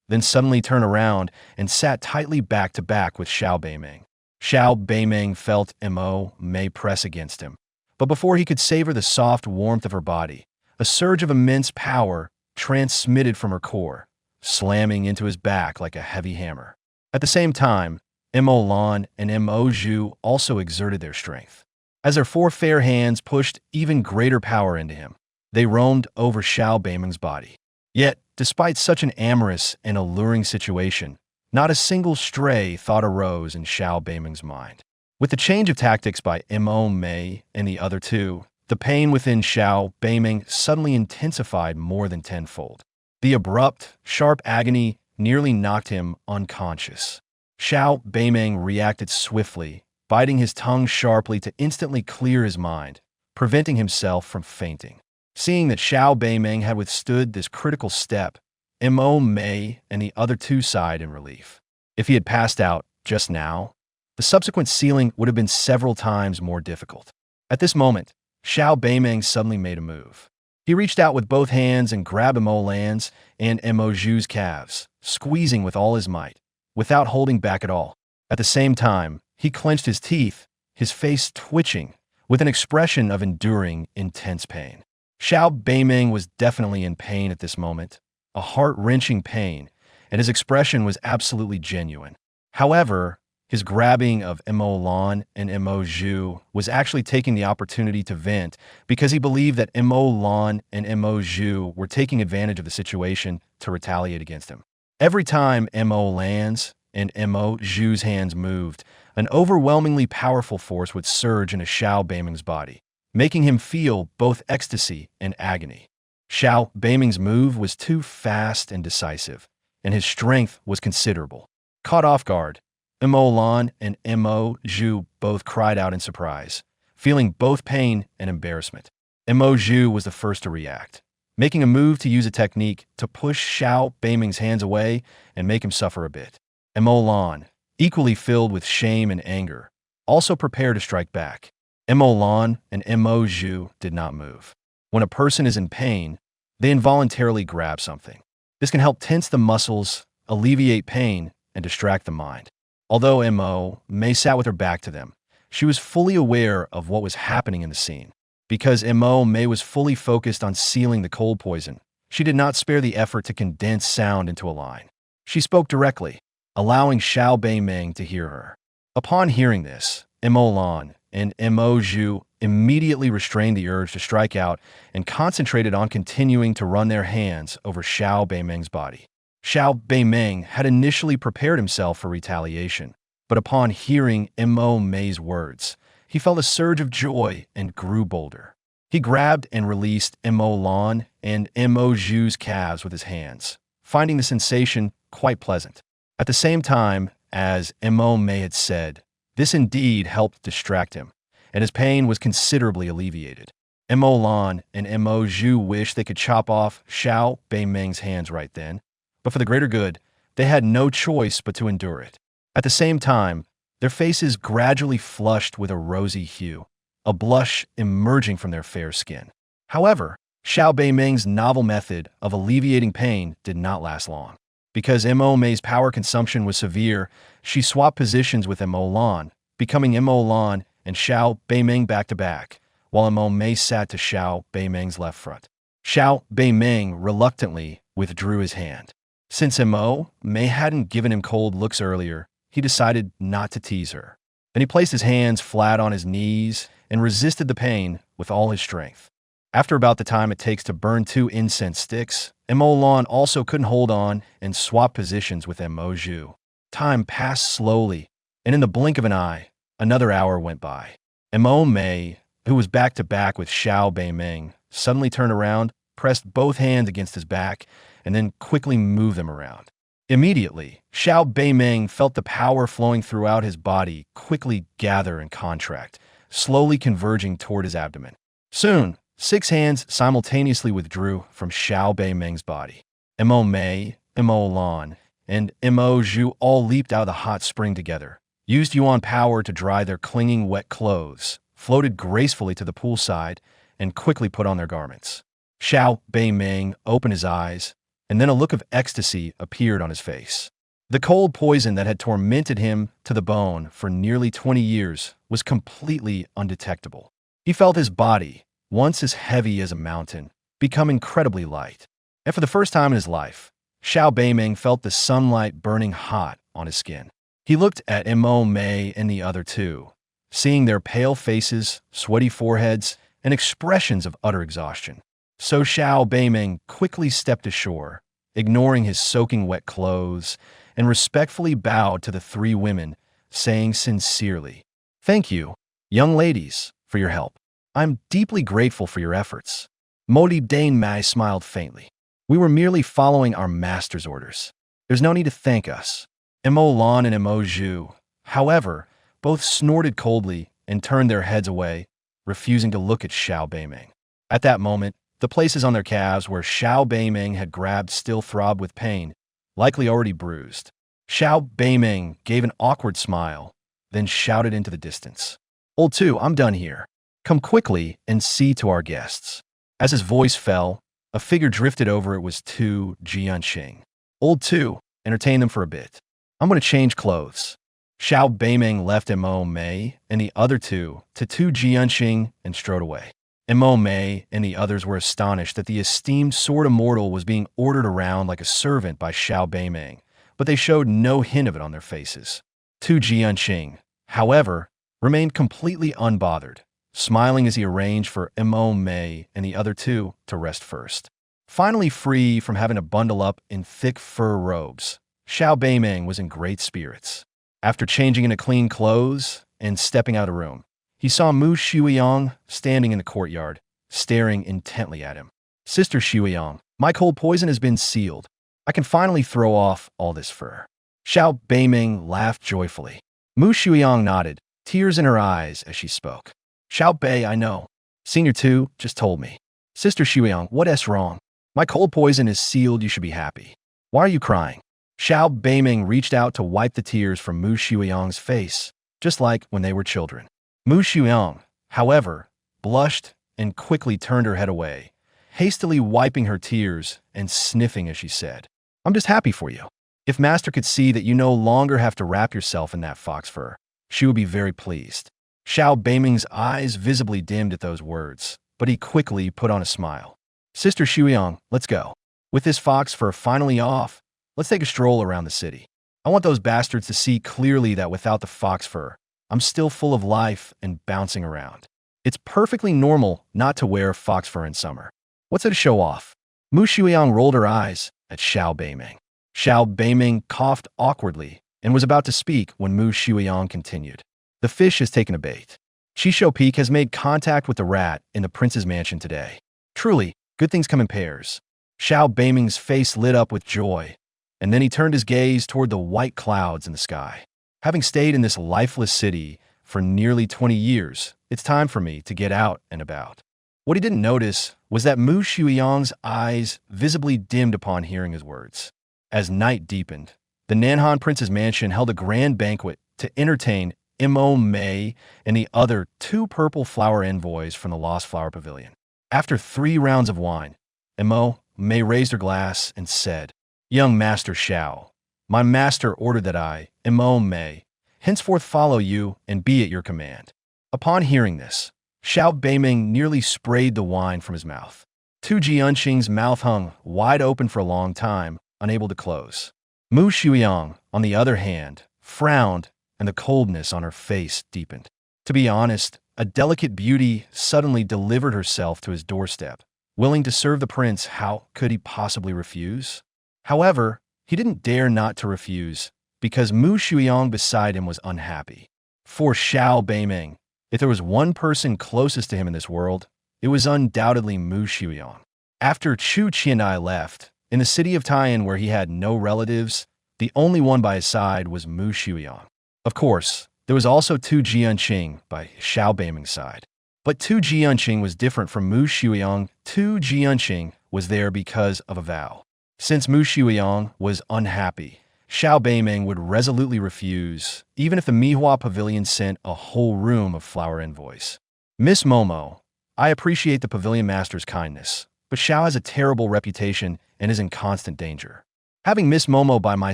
then suddenly turned around and sat tightly back to back with Xiao Beiming. Xiao Beiming felt Mo Mei press against him, but before he could savor the soft warmth of her body, a surge of immense power transmitted from her core, slamming into his back like a heavy hammer. At the same time, Mo Lan and Mo Zhu also exerted their strength. As their 4 fair hands pushed even greater power into him, they roamed over Xiao Beiming's body. Yet, despite such an amorous and alluring situation, not a single stray thought arose in Xiao Beiming's mind. With the change of tactics by Mo Mei and the other two, the pain within Xiao Beiming suddenly intensified more than tenfold. The abrupt, sharp agony nearly knocked him unconscious. Xiao Beiming reacted swiftly, biting his tongue sharply to instantly clear his mind, preventing himself from fainting. Seeing that Xiao Beiming had withstood this critical step, Mo Mei and the other two sighed in relief. If he had passed out just now, the subsequent sealing would have been several times more difficult. At this moment, Xiao Beiming suddenly made a move. He reached out with both hands and grabbed Mo Lan's and Mo Zhu's calves, squeezing with all his might, without holding back at all. At the same time, he clenched his teeth, his face twitching, with an expression of enduring intense pain. Xiao Beiming was definitely in pain at this moment, a heart-wrenching pain, and his expression was absolutely genuine. However, his grabbing of Mo Lan and Mo Zhu was actually taking the opportunity to vent because he believed that Mo Lan and Mo Zhu were taking advantage of the situation to retaliate against him. Every time Mo Lan's and Mo Zhu's hands moved, an overwhelmingly powerful force would surge into Xiao Beiming's body, making him feel both ecstasy and agony. Xiao Beiming's move was too fast and decisive, and his strength was considerable. Caught off guard, Mo Lan and Mo Zhu both cried out in surprise, feeling both pain and embarrassment. Mo Zhu was the first to react, making a move to use a technique to push Xiao Beiming's hands away and make him suffer a bit. Mo Lan, equally filled with shame and anger, also prepared to strike back. Mo Lan and Mo Zhu did not move. When a person is in pain, they involuntarily grab something. This can help tense the muscles, alleviate pain, and distract the mind. Although Mo Mei sat with her back to them, she was fully aware of what was happening in the scene. Because Mo Mei was fully focused on sealing the cold poison, she did not spare the effort to condense sound into a line. She spoke directly, allowing Xiao Beiming to hear her. Upon hearing this, Mo Lan and Mo Zhu immediately restrained the urge to strike out and concentrated on continuing to run their hands over Xiao Beiming's body. Xiao Beiming had initially prepared himself for retaliation, but upon hearing Mo Mei's words, he felt a surge of joy and grew bolder. He grabbed and released Mo Lan and Mo Zhu's calves with his hands, finding the sensation quite pleasant. At the same time, as Mo Mei had said, this indeed helped distract him, and his pain was considerably alleviated. Mo Lan and Mo Zhu wished they could chop off Xiao Beiming's hands right then, but for the greater good, they had no choice but to endure it. At the same time, their faces gradually flushed with a rosy hue, a blush emerging from their fair skin. However, Xiao Beiming's novel method of alleviating pain did not last long. Because Mo Mei's power consumption was severe, she swapped positions with Mo Lan, becoming Mo Lan and Xiao Beiming back-to-back, while Mo Mei sat to Xiao Beiming's left front. Xiao Beiming reluctantly withdrew his hand. Since Mo Mei hadn't given him cold looks earlier, he decided not to tease her. Then he placed his hands flat on his knees and resisted the pain with all his strength. After about the time it takes to burn 2 incense sticks, Mo Lan also couldn't hold on and swapped positions with Mo Zhu. Time passed slowly, and in the blink of an eye, another hour went by. Mo Mei, who was back-to-back with Xiao Beiming, suddenly turned around, pressed both hands against his back, and then quickly moved them around. Immediately, Xiao Beiming felt the power flowing throughout his body quickly gather and contract, slowly converging toward his abdomen. Soon, 6 hands simultaneously withdrew from Xiao Beiming's body. Mo Mei, Mo Lan, and Mo Zhu all leaped out of the hot spring together, used Yuan power to dry their clinging wet clothes, floated gracefully to the poolside, and quickly put on their garments. Xiao Beiming opened his eyes, and then a look of ecstasy appeared on his face. The cold poison that had tormented him to the bone for nearly 20 years was completely undetectable. He felt his body, once as heavy as a mountain, become incredibly light. And for the first time in his life, Xiao Beiming felt the sunlight burning hot on his skin. He looked at Mo Mei and the other two, seeing their pale faces, sweaty foreheads, and expressions of utter exhaustion. So Xiao Beiming quickly stepped ashore, ignoring his soaking wet clothes, and respectfully bowed to the 3 women, saying sincerely, Thank you, young ladies, for your help. I'm deeply grateful for your efforts. Modi Dane Mai smiled faintly. We were merely following our master's orders. There's no need to thank us. Mo Lan and Mo Zhu, however, both snorted coldly and turned their heads away, refusing to look at Xiao Beiming. At that moment, the places on their calves where Xiao Beiming had grabbed still throbbed with pain, likely already bruised. Xiao Beiming gave an awkward smile, then shouted into the distance. Old Two, I'm done here. Come quickly and see to our guests. As his voice fell, a figure drifted over. It was Tu Jianxing. Old Two, entertain them for a bit. I'm going to change clothes. Xiao Beiming left Mo Mei and the other two to Tu Jianxing and strode away. Mo Mei and the others were astonished that the esteemed sword immortal was being ordered around like a servant by Xiao Beiming, but they showed no hint of it on their faces. Tu Jianxing, however, remained completely unbothered, smiling as he arranged for Mo Mei and the other two to rest first. Finally free from having to bundle up in thick fur robes, Xiao Beiming was in great spirits. After changing into clean clothes and stepping out of the room, he saw Mu Shuiyang standing in the courtyard, staring intently at him. Sister Shuiyang, my cold poison has been sealed. I can finally throw off all this fur. Xiao Beiming laughed joyfully. Mu Shuiyang nodded, tears in her eyes as she spoke. Xiao Bei, I know. Senior 2 just told me. Sister Shuiyang, what's wrong? My cold poison is sealed, you should be happy. Why are you crying? Xiao Beiming reached out to wipe the tears from Mu Shuiyang's face, just like when they were children. Mu Shuiyang, however, blushed and quickly turned her head away, hastily wiping her tears and sniffing as she said, I'm just happy for you. If Master could see that you no longer have to wrap yourself in that fox fur, she would be very pleased. Xiao Beiming's eyes visibly dimmed at those words, but he quickly put on a smile. Sister Shuiyang, let's go. With this fox fur finally off, let's take a stroll around the city. I want those bastards to see clearly that without the fox fur, I'm still full of life and bouncing around. It's perfectly normal not to wear fox fur in summer. What's it to show off? Mu Shuiyang rolled her eyes at Xiao Beiming. Xiao Beiming coughed awkwardly and was about to speak when Mu Shuiyang continued. The fish has taken a bait. Shisho Peak has made contact with the rat in the prince's mansion today. Truly, good things come in pairs. Xiao Beiming's face lit up with joy, and then he turned his gaze toward the white clouds in the sky. Having stayed in this lifeless city for nearly 20 years, it's time for me to get out and about. What he didn't notice was that Mu Shuiyang's eyes visibly dimmed upon hearing his words. As night deepened, the Nanhan Prince's mansion held a grand banquet to entertain Mo Mei and the other 2 purple flower envoys from the Lost Flower Pavilion. After 3 rounds of wine, Mo Mei raised her glass and said, Young Master Xiao, my master ordered that I, Mo Mei, henceforth follow you and be at your command. Upon hearing this, Xiao Beiming nearly sprayed the wine from his mouth. Tu Jianxing's mouth hung wide open for a long time, unable to close. Mu Shuiyang, on the other hand, frowned, and the coldness on her face deepened. To be honest, a delicate beauty suddenly delivered herself to his doorstep. Willing to serve the prince, how could he possibly refuse? However, he didn't dare not to refuse, because Mu Shuiyang beside him was unhappy. For Xiao Beiming, if there was one person closest to him in this world, it was undoubtedly Mu Shuiyang. After Chu Qianai left, in the city of Taiyan where he had no relatives, the only one by his side was Mu Shuiyang. Of course, there was also Tu Jianxing by Xiao Beiming's side. But Tu Jianxing was different from Mu Shuiyang. Tu Jianxing was there because of a vow. Since Mu Shuiyang was unhappy, Xiao Beiming would resolutely refuse, even if the Mihua Pavilion sent a whole room of flower envoys. Miss Momo, I appreciate the pavilion master's kindness, but Xiao has a terrible reputation and is in constant danger. Having Miss Momo by my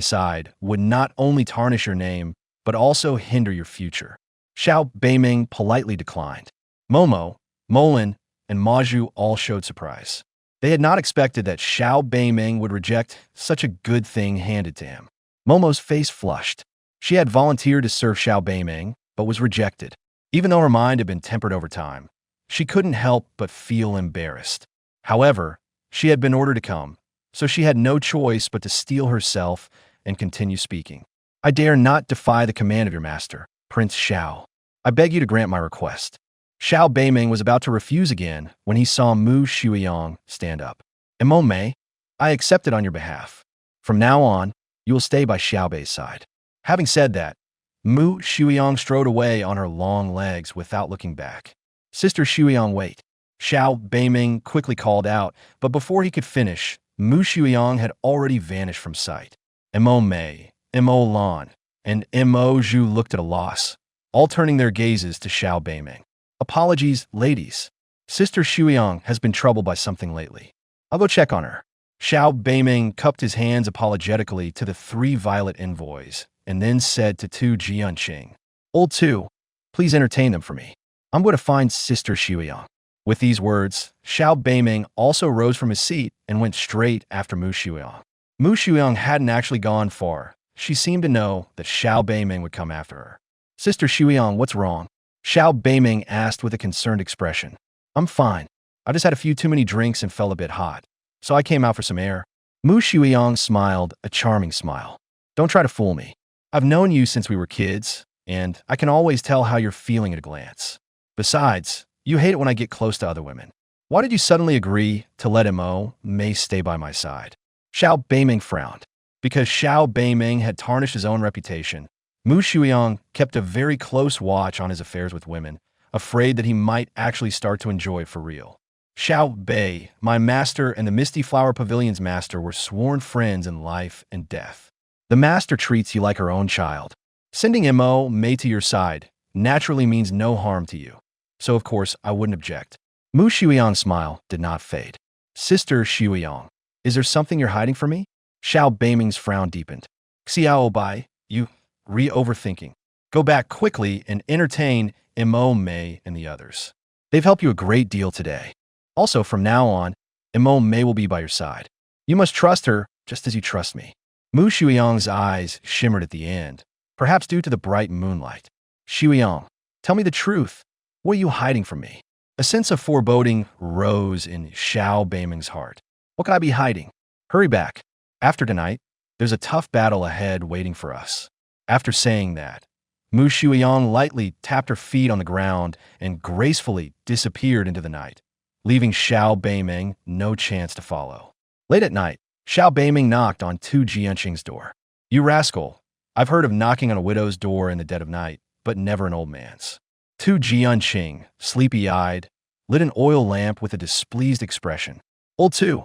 side would not only tarnish your name, but also hinder your future. Xiao Beiming politely declined. Momo, Molin, and Maju all showed surprise. They had not expected that Xiao Beiming would reject such a good thing handed to him. Momo's face flushed. She had volunteered to serve Xiao Beiming, but was rejected. Even though her mind had been tempered over time, she couldn't help but feel embarrassed. However, she had been ordered to come, so she had no choice but to steel herself and continue speaking. I dare not defy the command of your master, Prince Xiao. I beg you to grant my request. Xiao Beiming was about to refuse again when he saw Mu Shuiyang stand up. Imo Mei, I accept it on your behalf. From now on, you will stay by Xiao Bei's side. Having said that, Mu Shuiyang strode away on her long legs without looking back. Sister Shuiyang, wait. Xiao Beiming quickly called out, but before he could finish, Mu Shuiyang had already vanished from sight. Imo Mei, Imo Lan, and Imo Zhu looked at a loss, all turning their gazes to Xiao Beiming. Apologies, ladies. Sister Shuiyang has been troubled by something lately. I'll go check on her. Xiao Beiming cupped his hands apologetically to the 3 violet envoys and then said to Tu Jianqing, Old Tu, please entertain them for me. I'm going to find Sister Shuiyang. With these words, Xiao Beiming also rose from his seat and went straight after Mu Shuiyang. Mu Shuiyang hadn't actually gone far. She seemed to know that Xiao Beiming would come after her. Sister Shuiyang, what's wrong? Xiao Beiming asked with a concerned expression. I'm fine. I just had a few too many drinks and felt a bit hot, so I came out for some air. Mu Shuiyang smiled, a charming smile. Don't try to fool me. I've known you since we were kids, and I can always tell how you're feeling at a glance. Besides, you hate it when I get close to other women. Why did you suddenly agree to let Imo Mei stay by my side? Xiao Beiming frowned. Because Xiao Beiming had tarnished his own reputation, Mu Shuiyang kept a very close watch on his affairs with women, afraid that he might actually start to enjoy it for real. Xiao Bei, my master and the Misty Flower Pavilion's master were sworn friends in life and death. The master treats you like her own child. Sending Imo Mei to your side naturally means no harm to you. So of course, I wouldn't object. Mu Shuiyang's smile did not fade. Sister Shuiyang, is there something you're hiding from me? Xiao Beiming's frown deepened. Xiao Bai, you overthinking. Go back quickly and entertain Imo Mei and the others. They've helped you a great deal today. Also, from now on, Imo Mei will be by your side. You must trust her just as you trust me. Mu Shuiyang's eyes shimmered at the end, perhaps due to the bright moonlight. Shuiyang, tell me the truth. What are you hiding from me? A sense of foreboding rose in Xiao Beiming's heart. What could I be hiding? Hurry back. After tonight, there's a tough battle ahead waiting for us. After saying that, Mu Shuiyang lightly tapped her feet on the ground and gracefully disappeared into the night, leaving Xiao Beiming no chance to follow. Late at night, Xiao Beiming knocked on Tu Jianqing's door. You rascal, I've heard of knocking on a widow's door in the dead of night, but never an old man's. Tu Jianqing, sleepy-eyed, lit an oil lamp with a displeased expression. Old Tu,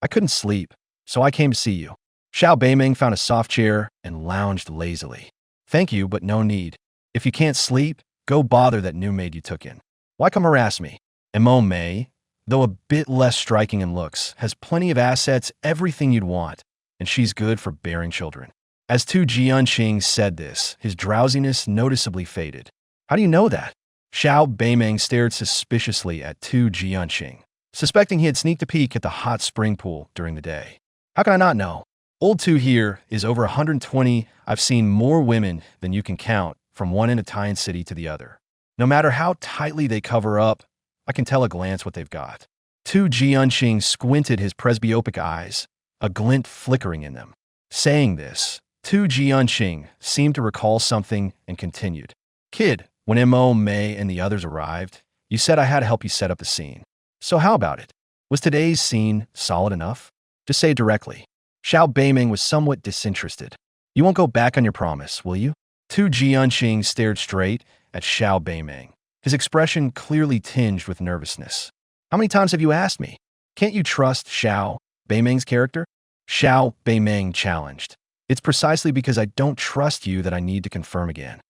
I couldn't sleep, so I came to see you. Xiao Beiming found a soft chair and lounged lazily. Thank you, but no need. If you can't sleep, go bother that new maid you took in. Why come harass me? Imo Mei, though a bit less striking in looks, has plenty of assets, everything you'd want, and she's good for bearing children. As Tu Jianqing said this, his drowsiness noticeably faded. How do you know that? Xiao Beiming stared suspiciously at Tu Jianqing, suspecting he had sneaked a peek at the hot spring pool during the day. How can I not know? Old Tu here is over 120. I've seen more women than you can count from one Italian city to the other. No matter how tightly they cover up, I can tell a glance what they've got. Tu Jianqing squinted his presbyopic eyes, a glint flickering in them. Saying this, Tu Jianqing seemed to recall something and continued. Kid, when Imo Mei and the others arrived, you said I had to help you set up the scene. So how about it? Was today's scene solid enough? Just say it directly. Xiao Beiming was somewhat disinterested. You won't go back on your promise, will you? Tu Jianqing stared straight at Xiao Beiming, his expression clearly tinged with nervousness. How many times have you asked me? Can't you trust Xiao Beiming's character? Xiao Beiming challenged. It's precisely because I don't trust you that I need to confirm again.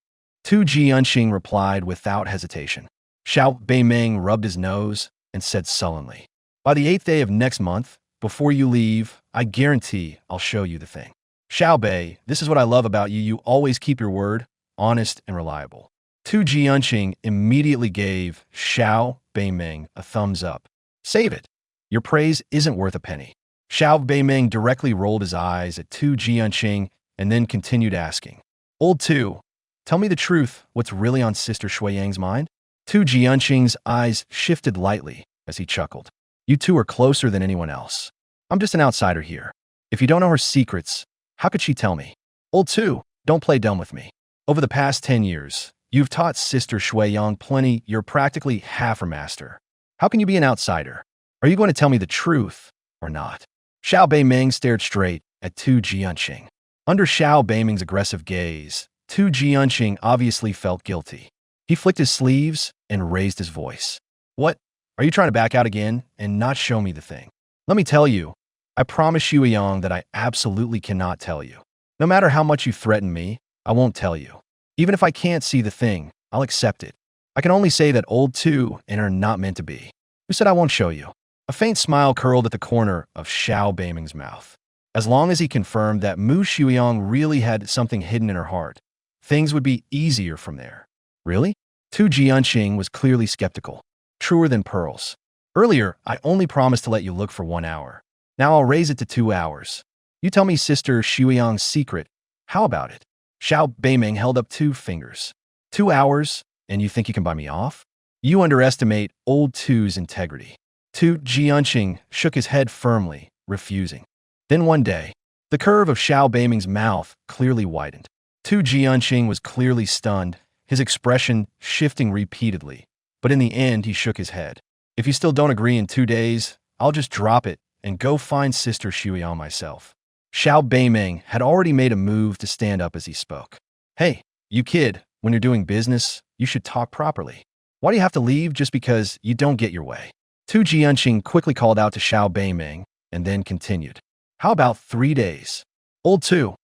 Tu Jianqing replied without hesitation. Xiao Beiming rubbed his nose and said sullenly, by the 8th day of next month, before you leave, I guarantee I'll show you the thing. Xiao Bei, this is what I love about you. You always keep your word, honest and reliable. Tu Jianqing immediately gave Xiao Beiming a thumbs up. Save it. Your praise isn't worth a penny. Xiao Beiming directly rolled his eyes at Tu Jianqing and then continued asking, Old Tu, tell me the truth, what's really on Sister Shuiyang's mind? Tu Jianqing's eyes shifted lightly as he chuckled. You two are closer than anyone else. I'm just an outsider here. If you don't know her secrets, how could she tell me? Old Tu, don't play dumb with me. Over the past 10 years, You've taught Sister Shuiyang plenty, you're practically half her master. How can you be an outsider? Are you going to tell me the truth or not? Xiao Beiming stared straight at Tu Jianqing. Under Xiao Beiming's aggressive gaze, Tu Jianqing obviously felt guilty. He flicked his sleeves and raised his voice. What? Are you trying to back out again and not show me the thing? Let me tell you, I promise Shuiyang that I absolutely cannot tell you. No matter how much you threaten me, I won't tell you. Even if I can't see the thing, I'll accept it. I can only say that old Tu and are not meant to be. Who said I won't show you? A faint smile curled at the corner of Xiao Beiming's mouth. As long as he confirmed that Mu Shuiyang really had something hidden in her heart, things would be easier from there. Really? Tu Jianqing was clearly skeptical. Truer than pearls. Earlier, I only promised to let you look for 1 hour. Now I'll raise it to 2 hours. You tell me Sister Shuiyang's secret. How about it? Xiao Beiming held up 2 fingers. 2 hours, and you think you can buy me off? You underestimate old Tu's integrity. Tu Jianqing shook his head firmly, refusing. Then one day, the curve of Xiao Beiming's mouth clearly widened. Tu Jianqing was clearly stunned, his expression shifting repeatedly. But in the end, he shook his head. If you still don't agree in 2 days, I'll just drop it and go find Sister Shuiyang myself. Xiao Beiming had already made a move to stand up as he spoke. Hey, you kid, when you're doing business, you should talk properly. Why do you have to leave just because you don't get your way? Tu Jianqing quickly called out to Xiao Beiming and then continued. How about 3 days? Old Tu,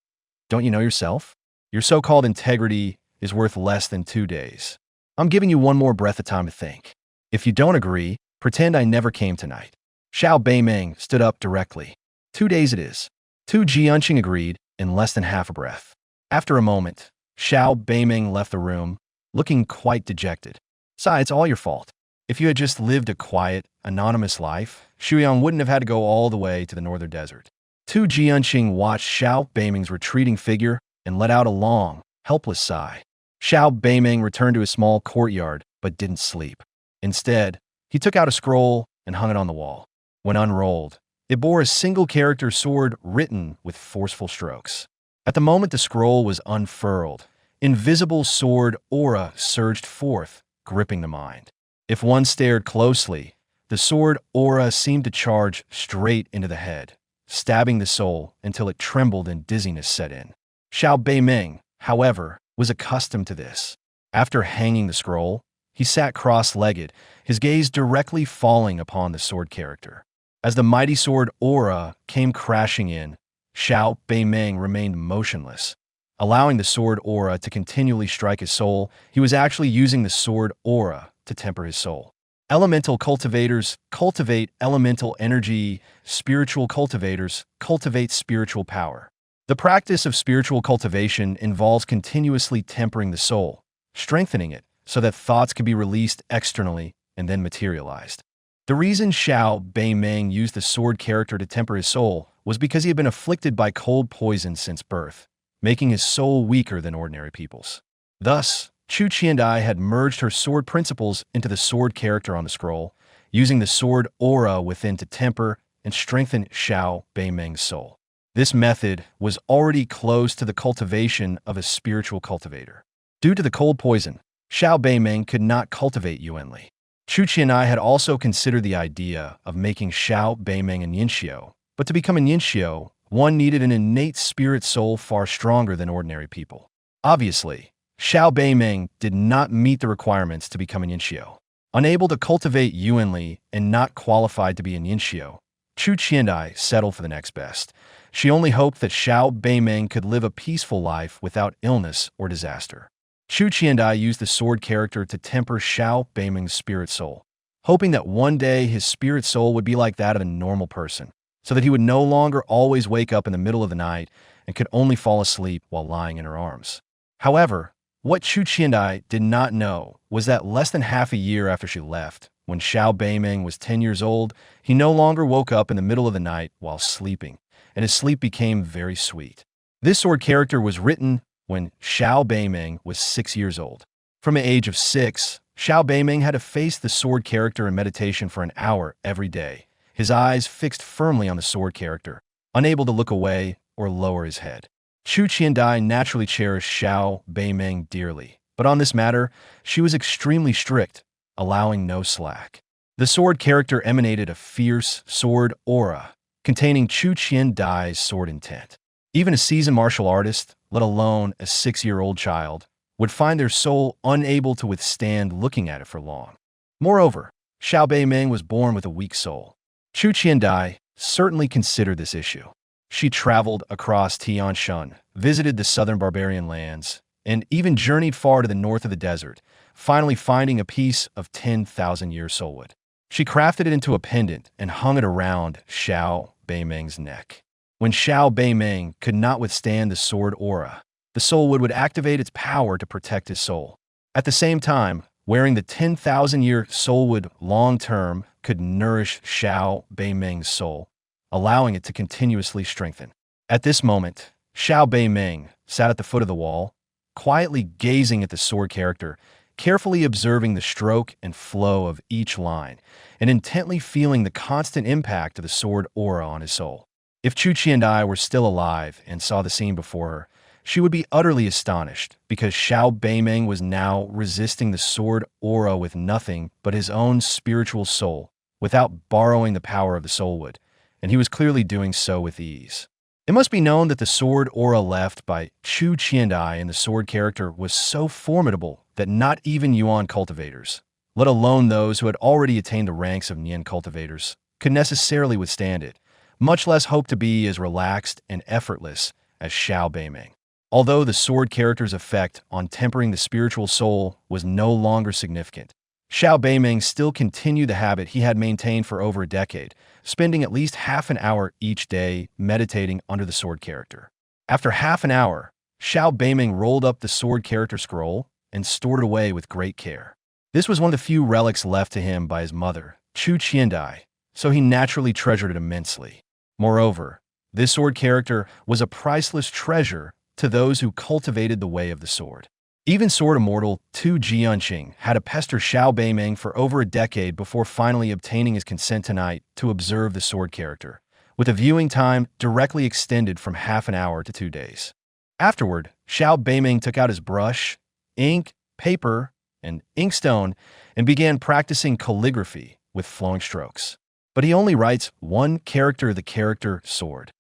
don't you know yourself? Your so-called integrity is worth less than 2 days. I'm giving you 1 more breath of time to think. If you don't agree, pretend I never came tonight. Xiao Beiming stood up directly. 2 days it is. Tu Jianqing agreed in less than half a breath. After a moment, Xiao Beiming left the room, looking quite dejected. Sai, it's all your fault. If you had just lived a quiet, anonymous life, Shuiyang wouldn't have had to go all the way to the northern desert. Tu Jianqing watched Xiao Beiming's retreating figure and let out a long, helpless sigh. Xiao Beiming returned to his small courtyard, but didn't sleep. Instead, he took out a scroll and hung it on the wall. When unrolled, it bore a single-character sword written with forceful strokes. At the moment the scroll was unfurled, invisible sword aura surged forth, gripping the mind. If one stared closely, the sword aura seemed to charge straight into the head, stabbing the soul until it trembled and dizziness set in. Xiao Beiming, however, was accustomed to this. After hanging the scroll, he sat cross-legged, his gaze directly falling upon the sword character. As the mighty sword aura came crashing in, Xiao Beiming remained motionless. Allowing the sword aura to continually strike his soul, he was actually using the sword aura to temper his soul. Elemental cultivators cultivate elemental energy, spiritual cultivators cultivate spiritual power. The practice of spiritual cultivation involves continuously tempering the soul, strengthening it so that thoughts can be released externally and then materialized. The reason Xiao Beiming used the sword character to temper his soul was because he had been afflicted by cold poison since birth, making his soul weaker than ordinary people's. Thus, Chu Qiandai had merged her sword principles into the sword character on the scroll, using the sword aura within to temper and strengthen Xiao Beiming's soul. This method was already close to the cultivation of a spiritual cultivator. Due to the cold poison, Xiao Beiming could not cultivate Yuanli. Chu Qiandai had also considered the idea of making Xiao Beiming a Yinxiu, but to become a Yinxiu, one needed an innate spirit soul far stronger than ordinary people. Obviously, Xiao Beiming did not meet the requirements to become a Yinxiu. Unable to cultivate Yuanli and not qualified to be a Yinxiu, Chu Qiandai settled for the next best. She only hoped that Xiao Beiming could live a peaceful life without illness or disaster. Chu Qiandai used the sword character to temper Xiao Beiming's spirit soul, hoping that one day his spirit soul would be like that of a normal person, so that he would no longer always wake up in the middle of the night and could only fall asleep while lying in her arms. However, what Chu Qiandai did not know was that less than half a year after she left, when Xiao Beiming was 10 years old, he no longer woke up in the middle of the night while sleeping, and his sleep became very sweet. This sword character was written when Xiao Beiming was 6 years old. From the age of 6, Xiao Beiming had to face the sword character in meditation for an hour every day, his eyes fixed firmly on the sword character, unable to look away or lower his head. Chu Qiandai naturally cherished Xiao Beiming dearly, But on this matter, she was extremely strict, allowing no slack. The sword character emanated a fierce sword aura, containing Chu Qiandai's sword intent. Even a seasoned martial artist, let alone a 6-year-old child, would find their soul unable to withstand looking at it for long. Moreover, Xiao Beimeng was born with a weak soul. Chu Qiandai certainly considered this issue. She traveled across Tianshan, visited the southern barbarian lands, and even journeyed far to the north of the desert, finally finding a piece of 10,000-year soulwood. She crafted it into a pendant and hung it around Xiao Beimeng's neck. When Xiao Beimeng could not withstand the sword aura, the soulwood would activate its power to protect his soul. At the same time, wearing the 10,000-year soulwood long-term could nourish Xiao Beimeng's soul, allowing it to continuously strengthen. At this moment, Xiao Beimeng sat at the foot of the wall, quietly gazing at the sword character, carefully observing the stroke and flow of each line, and intently feeling the constant impact of the sword aura on his soul. If Chu Qiandai were still alive and saw the scene before her, she would be utterly astonished, because Xiao Beimeng was now resisting the sword aura with nothing but his own spiritual soul, without borrowing the power of the soulwood, and he was clearly doing so with ease. It must be known that the sword aura left by Chu Qiandai in the sword character was so formidable that not even Yuan cultivators, let alone those who had already attained the ranks of Nian cultivators, could necessarily withstand it, much less hope to be as relaxed and effortless as Xiao Beimeng. Although the sword character's effect on tempering the spiritual soul was no longer significant, Xiao Beimeng still continued the habit he had maintained for over a decade, spending at least half an hour each day meditating under the sword character. After half an hour, Xiao Beimeng rolled up the sword character scroll and stored it away with great care. This was one of the few relics left to him by his mother, Chu Qiandai, so he naturally treasured it immensely. Moreover, this sword character was a priceless treasure to those who cultivated the way of the sword. Even sword immortal Tu Jianqing had to pester Xiao Beimeng for over a decade before finally obtaining his consent tonight to observe the sword character, with a viewing time directly extended from half an hour to 2 days. Afterward, Xiao Beimeng took out his brush, ink, paper, and inkstone and began practicing calligraphy with flowing strokes. But he only writes one character, the character sword.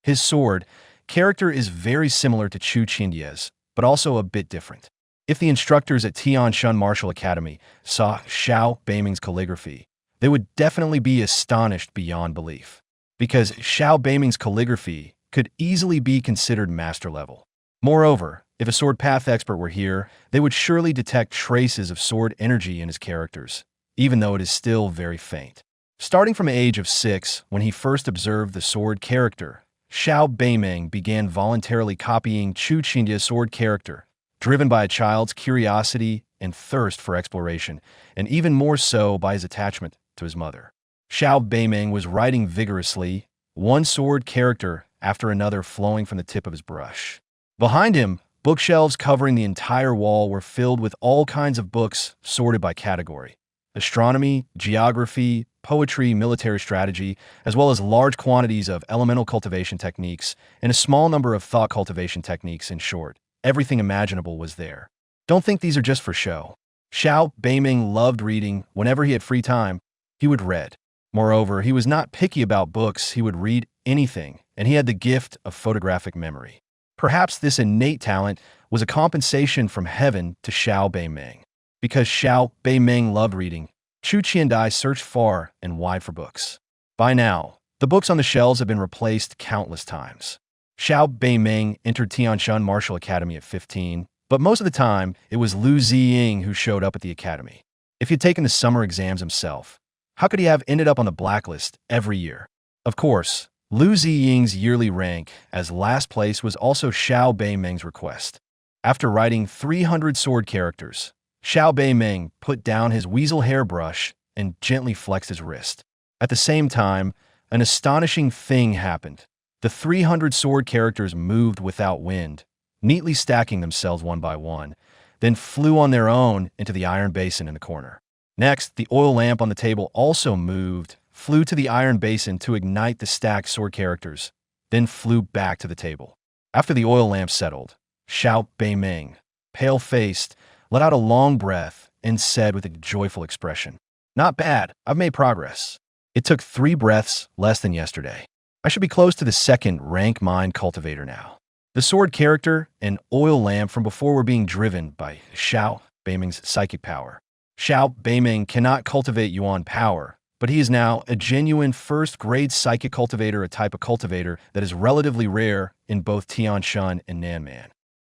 His sword character is very similar to Chu Qiandai's, but also a bit different. If the instructors at Tianshan Martial Academy saw Xiao Beimeng's calligraphy, they would definitely be astonished beyond belief, because Xiao Beimeng's calligraphy could easily be considered master level. Moreover, if a sword path expert were here, they would surely detect traces of sword energy in his characters, even though it is still very faint. Starting from the age of 6, when he first observed the sword character, Xiao Beimeng began voluntarily copying Chu Qiandai's sword character, driven by a child's curiosity and thirst for exploration, and even more so by his attachment to his mother. Xiao Beimeng was writing vigorously, one sword character after another flowing from the tip of his brush. Behind him, bookshelves covering the entire wall were filled with all kinds of books sorted by category: astronomy, geography, poetry, military strategy, as well as large quantities of elemental cultivation techniques and a small number of thought cultivation techniques. In short, everything imaginable was there. Don't think these are just for show. Xiao Beimeng loved reading. Whenever he had free time, he would read. Moreover, he was not picky about books. He would read anything, and he had the gift of photographic memory. Perhaps this innate talent was a compensation from heaven to Xiao Beimeng. Because Xiao Beimeng loved reading, Chu Qiandai searched far and wide for books. By now, the books on the shelves had been replaced countless times. Xiao Beimeng entered Tianshan Martial Academy at 15, but most of the time, it was Lu Ziying who showed up at the academy. If he had taken the summer exams himself, how could he have ended up on the blacklist every year? Of course, Lu Ziying's yearly rank as last place was also Xiao Beimeng's request. After writing 300 sword characters, Xiao Beimeng put down his weasel hairbrush and gently flexed his wrist. At the same time, an astonishing thing happened. The 300 sword characters moved without wind, neatly stacking themselves one by one, then flew on their own into the iron basin in the corner. Next, the oil lamp on the table also moved, flew to the iron basin to ignite the stacked sword characters, then flew back to the table. After the oil lamp settled, Xiao Beimeng, pale-faced, let out a long breath, and said with a joyful expression, "Not bad. I've made progress." It took 3 breaths less than yesterday. I should be close to the second rank mind cultivator now. The sword character and oil lamp from before were being driven by Xiao Beiming's psychic power. Xiao Beiming cannot cultivate Yuan power, but he is now a genuine first-grade psychic cultivator, a type of cultivator that is relatively rare in both Tianshan and Nanman.